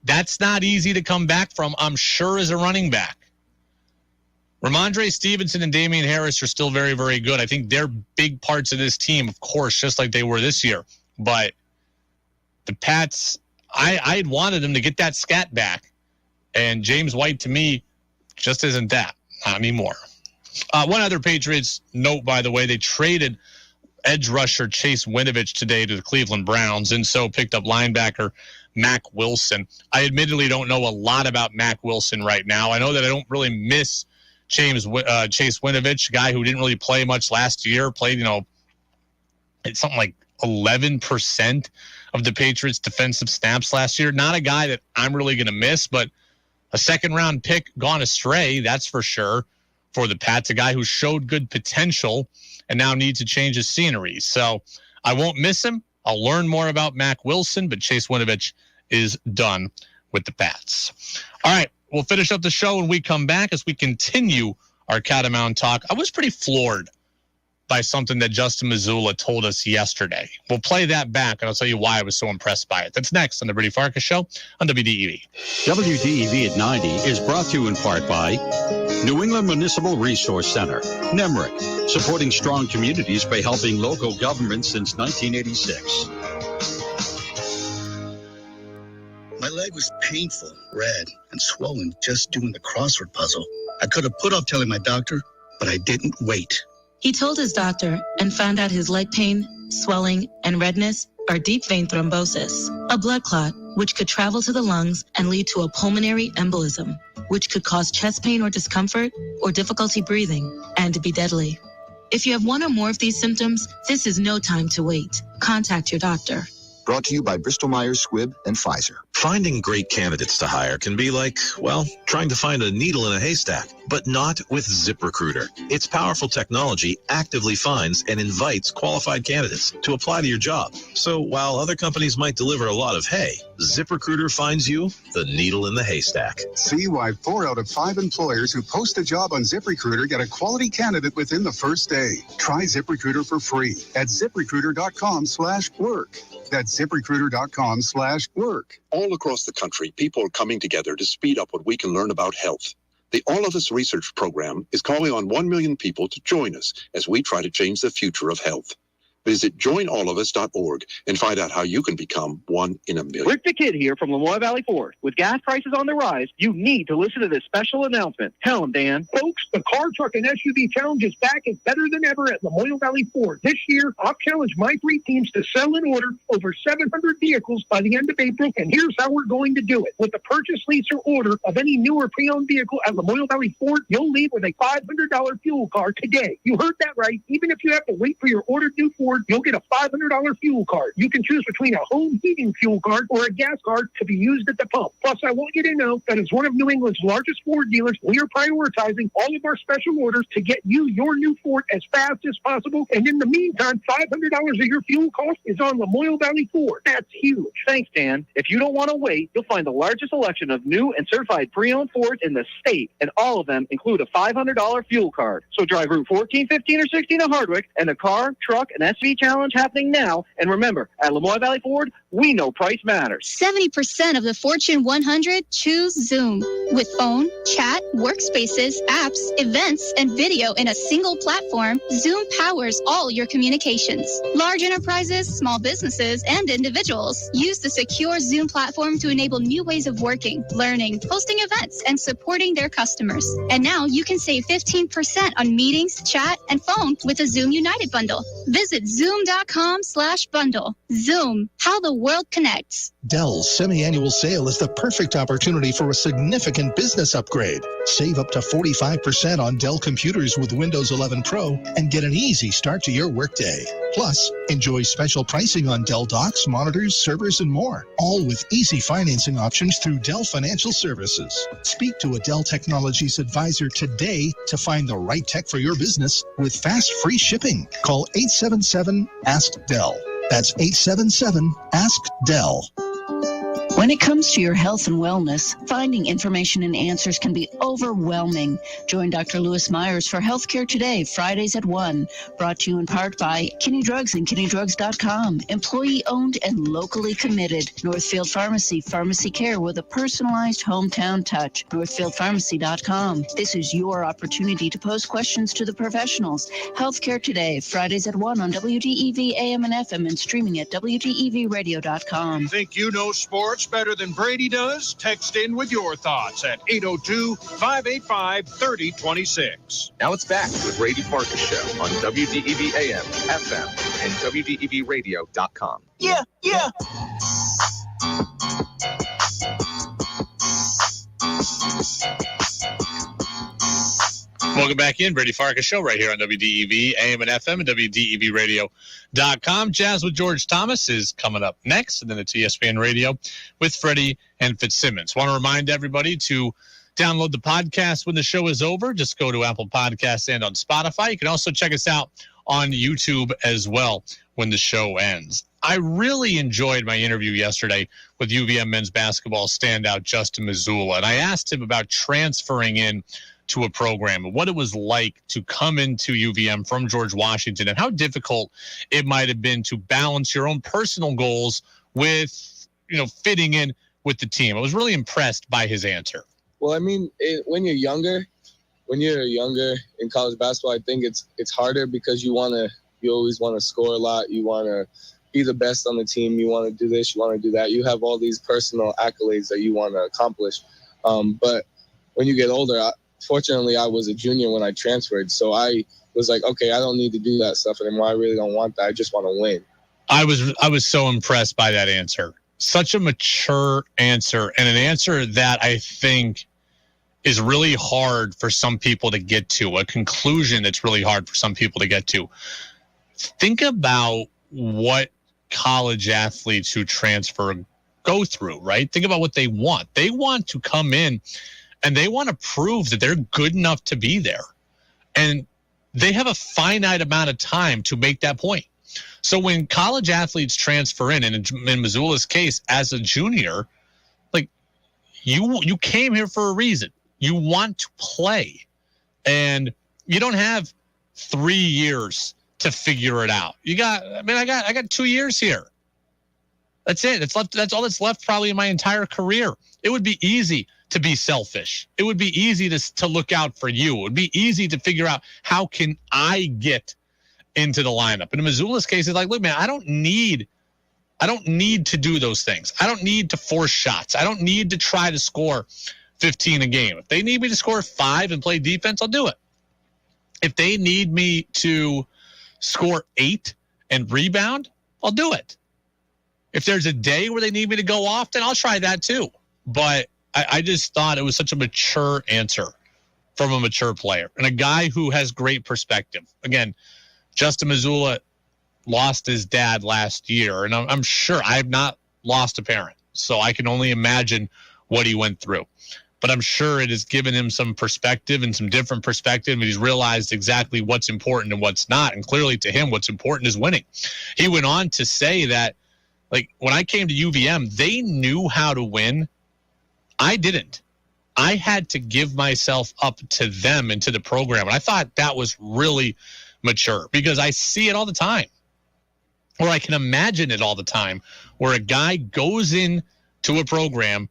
That's not easy to come back from, I'm sure, as a running back. Ramondre Stevenson and Damian Harris are still very, very good. I think they're big parts of this team, of course, just like they were this year. But the Pats, I had wanted them to get that scat back. And James White, to me, just isn't that. Not anymore. One other Patriots note, by the way, they traded edge rusher Chase Winovich today to the Cleveland Browns, and so picked up linebacker Mack Wilson. I admittedly don't know a lot about Mack Wilson right now. I know that I don't really miss Chase Winovich, a guy who didn't really play much last year, played, it's something like 11% of the Patriots' defensive snaps last year. Not a guy that I'm really going to miss, but a second-round pick gone astray, that's for sure, for the Pats, a guy who showed good potential and now needs to change his scenery. So I won't miss him. I'll learn more about Mack Wilson, but Chase Winovich is done with the Pats. All right, we'll finish up the show when we come back as we continue our Catamount talk. I was pretty floored by something that Justin Mazzulla told us yesterday. We'll play that back, and I'll tell you why I was so impressed by it. That's next on the Brady Farkas Show on WDEV. WDEV at 90 is brought to you in part by New England Municipal Resource Center, NEMRIC, supporting strong communities by helping local governments since 1986. My leg was painful, red, and swollen just doing the crossword puzzle. I could have put off telling my doctor, but I didn't wait. He told his doctor and found out his leg pain, swelling, and redness are deep vein thrombosis, a blood clot which could travel to the lungs and lead to a pulmonary embolism, which could cause chest pain or discomfort or difficulty breathing and be deadly. If you have one or more of these symptoms, this is no time to wait. Contact your doctor. Brought to you by Bristol-Myers Squibb and Pfizer. Finding great candidates to hire can be like, trying to find a needle in a haystack, but not with ZipRecruiter. Its powerful technology actively finds and invites qualified candidates to apply to your job. So while other companies might deliver a lot of hay, ZipRecruiter finds you the needle in the haystack. See why 4 out of 5 employers who post a job on ZipRecruiter get a quality candidate within the first day. Try ZipRecruiter for free at ZipRecruiter.com/work. That's ZipRecruiter.com/work. All across the country, people are coming together to speed up what we can learn about health. The All of Us Research Program is calling on 1 million people to join us as we try to change the future of health. Visit joinallofus.org and find out how you can become 1 in a million. Rick the Kid here from Lamoille Valley Ford. With gas prices on the rise, you need to listen to this special announcement. Tell them, Dan. Folks, the Car, Truck, and SUV Challenge is back and better than ever at Lamoille Valley Ford. This year, I'll challenge my 3 teams to sell and order over 700 vehicles by the end of April, and here's how we're going to do it. With the purchase, lease, or order of any new or pre-owned vehicle at Lamoille Valley Ford, you'll leave with a $500 fuel card today. You heard that right. Even if you have to wait for your ordered new Ford, you'll get a $500 fuel card. You can choose between a home heating fuel card or a gas card to be used at the pump. Plus, I want you to know that as one of New England's largest Ford dealers, we are prioritizing all of our special orders to get you your new Ford as fast as possible. And in the meantime, $500 of your fuel cost is on Lamoille Valley Ford. That's huge. Thanks, Dan. If you don't want to wait, you'll find the largest selection of new and certified pre-owned Fords in the state, and all of them include a $500 fuel card. So drive Route 14, 15, or 16 to Hardwick, and the Car, Truck, and SUV Challenge happening now. And remember, at Lamoille Valley Ford, we know price matters. 70% of the Fortune 100 choose Zoom. With phone, chat, workspaces, apps, events, and video in a single platform, Zoom powers all your communications. Large enterprises, small businesses, and individuals use the secure Zoom platform to enable new ways of working, learning, hosting events, and supporting their customers. And now you can save 15% on meetings, chat, and phone with a Zoom United bundle. Visit zoom.com/bundle. Zoom, how the world connects. Dell's semi-annual sale is the perfect opportunity for a significant business upgrade. Save up to 45% on Dell computers with Windows 11 Pro and get an easy start to your workday. Plus, enjoy special pricing on Dell docks, monitors, servers, and more, all with easy financing options through Dell Financial Services. Speak to a Dell Technologies advisor today to find the right tech for your business with fast, free shipping. Call 877-ASK-DELL. That's 877-ASK-DELL. When it comes to your health and wellness, finding information and answers can be overwhelming. Join Dr. Lewis Myers for Healthcare Today, Fridays at 1. Brought to you in part by Kinney Drugs and KinneyDrugs.com. Employee-owned and locally committed. Northfield Pharmacy, pharmacy care with a personalized hometown touch. NorthfieldPharmacy.com. This is your opportunity to pose questions to the professionals. Healthcare Today, Fridays at 1 on WDEV AM and FM and streaming at WDEVradio.com. Think you know sports better than Brady does? Text in with your thoughts at 802-585-3026. Now it's back to the Brady Farkas Show on WDEV AM, FM, and WDEVradio.com. Yeah. Welcome back in. Brady Farkas Show right here on WDEV, AM and FM, and WDEVradio.com. Jazz with George Thomas is coming up next, and then it's ESPN Radio with Freddie and Fitzsimmons. Want to remind everybody to download the podcast when the show is over. Just go to Apple Podcasts and on Spotify. You can also check us out on YouTube as well when the show ends. I really enjoyed my interview yesterday with UVM men's basketball standout Justin Mazzulla, and I asked him about transferring in to a program and what it was like to come into UVM from George Washington and how difficult it might have been to balance your own personal goals with, fitting in with the team. I was really impressed by his answer. Well, I mean, when you're younger in college basketball, I think it's harder because you always want to score a lot. You want to be the best on the team. You want to do this, you want to do that. You have all these personal accolades that you want to accomplish. But when you get older, fortunately, I was a junior when I transferred, so I was like, okay, I don't need to do that stuff anymore. I really don't want that. I just want to win. I was so impressed by that answer. Such a mature answer, and an answer that I think is really hard for some people to get to, a conclusion that's really hard for some people to get to. Think about what college athletes who transfer go through, right? Think about what they want. They want to come in and they want to prove that they're good enough to be there. And they have a finite amount of time to make that point. So when college athletes transfer in Mazzulla's case, as a junior, like you came here for a reason. You want to play. And you don't have 3 years to figure it out. I got 2 years here. That's it. That's all that's left probably in my entire career. It would be easy to be selfish. It would be easy to look out for you. It would be easy to figure out how can I get into the lineup. And in Mazzulla's case, it's like, look, man, I don't need to do those things. I don't need to force shots. I don't need to try to score 15 a game. If they need me to score 5 and play defense, I'll do it. If they need me to score 8 and rebound, I'll do it. If there's a day where they need me to go off, then I'll try that too. But I just thought it was such a mature answer from a mature player and a guy who has great perspective. Again, Justin Mazzulla lost his dad last year, and I'm sure I have not lost a parent, so I can only imagine what he went through. But I'm sure it has given him some perspective and some different perspective, and he's realized exactly what's important and what's not. And clearly to him, what's important is winning. He went on to say that, like, when I came to UVM, they knew how to win. I didn't. I had to give myself up to them and to the program. And I thought that was really mature because I see it all the time, or I can imagine it all the time, where a guy goes in to a program,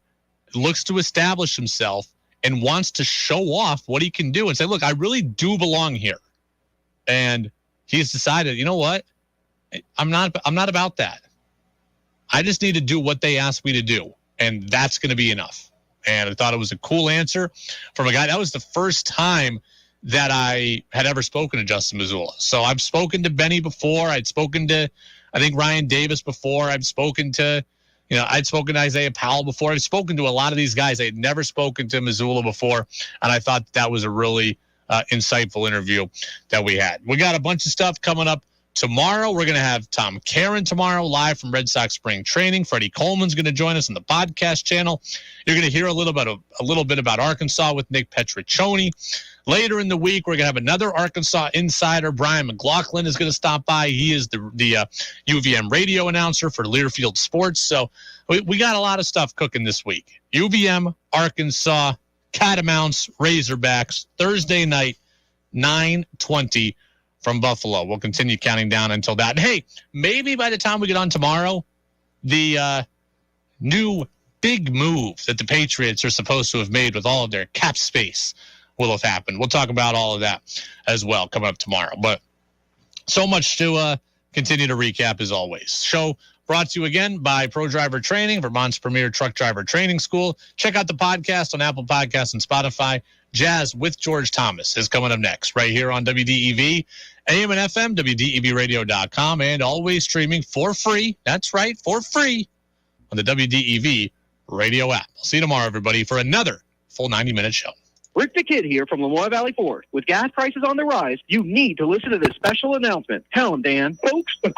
looks to establish himself, and wants to show off what he can do and say, look, I really do belong here. And he's decided, you know what? I'm not about that. I just need to do what they asked me to do, and that's going to be enough. And I thought it was a cool answer from a guy. That was the first time that I had ever spoken to Justin Mazzulla. So I've spoken to Benny before. I'd spoken to, I think, Ryan Davis before. I'd spoken to Isaiah Powell before. I've spoken to a lot of these guys. I had never spoken to Mazzulla before, and I thought that was a really insightful interview that we had. We got a bunch of stuff coming up tomorrow, we're going to have Tom Caron tomorrow live from Red Sox spring training. Freddie Coleman's going to join us on the podcast channel. You're going to hear a little bit about Arkansas with Nick Petriccioni. Later in the week, we're going to have another Arkansas insider. Brian McLaughlin is going to stop by. He is the UVM radio announcer for Learfield Sports. So we got a lot of stuff cooking this week. UVM, Arkansas, Catamounts, Razorbacks, Thursday night, 9:20 from Buffalo. We'll continue counting down until that. And hey, maybe by the time we get on tomorrow, the new big move that the Patriots are supposed to have made with all of their cap space will have happened. We'll talk about all of that as well coming up tomorrow. But so much to continue to recap as always. Show brought to you again by Pro Driver Training, Vermont's premier truck driver training school. Check out the podcast on Apple Podcasts and Spotify. Jazz with George Thomas is coming up next right here on WDEV, AM and FM, WDEVradio.com, and always streaming for free. That's right, for free on the WDEV radio app. I'll see you tomorrow, everybody, for another full 90-minute show. Rick the Kid here from Lamoille Valley Ford. With gas prices on the rise, you need to listen to this special announcement. Tell him, Dan. Folks, the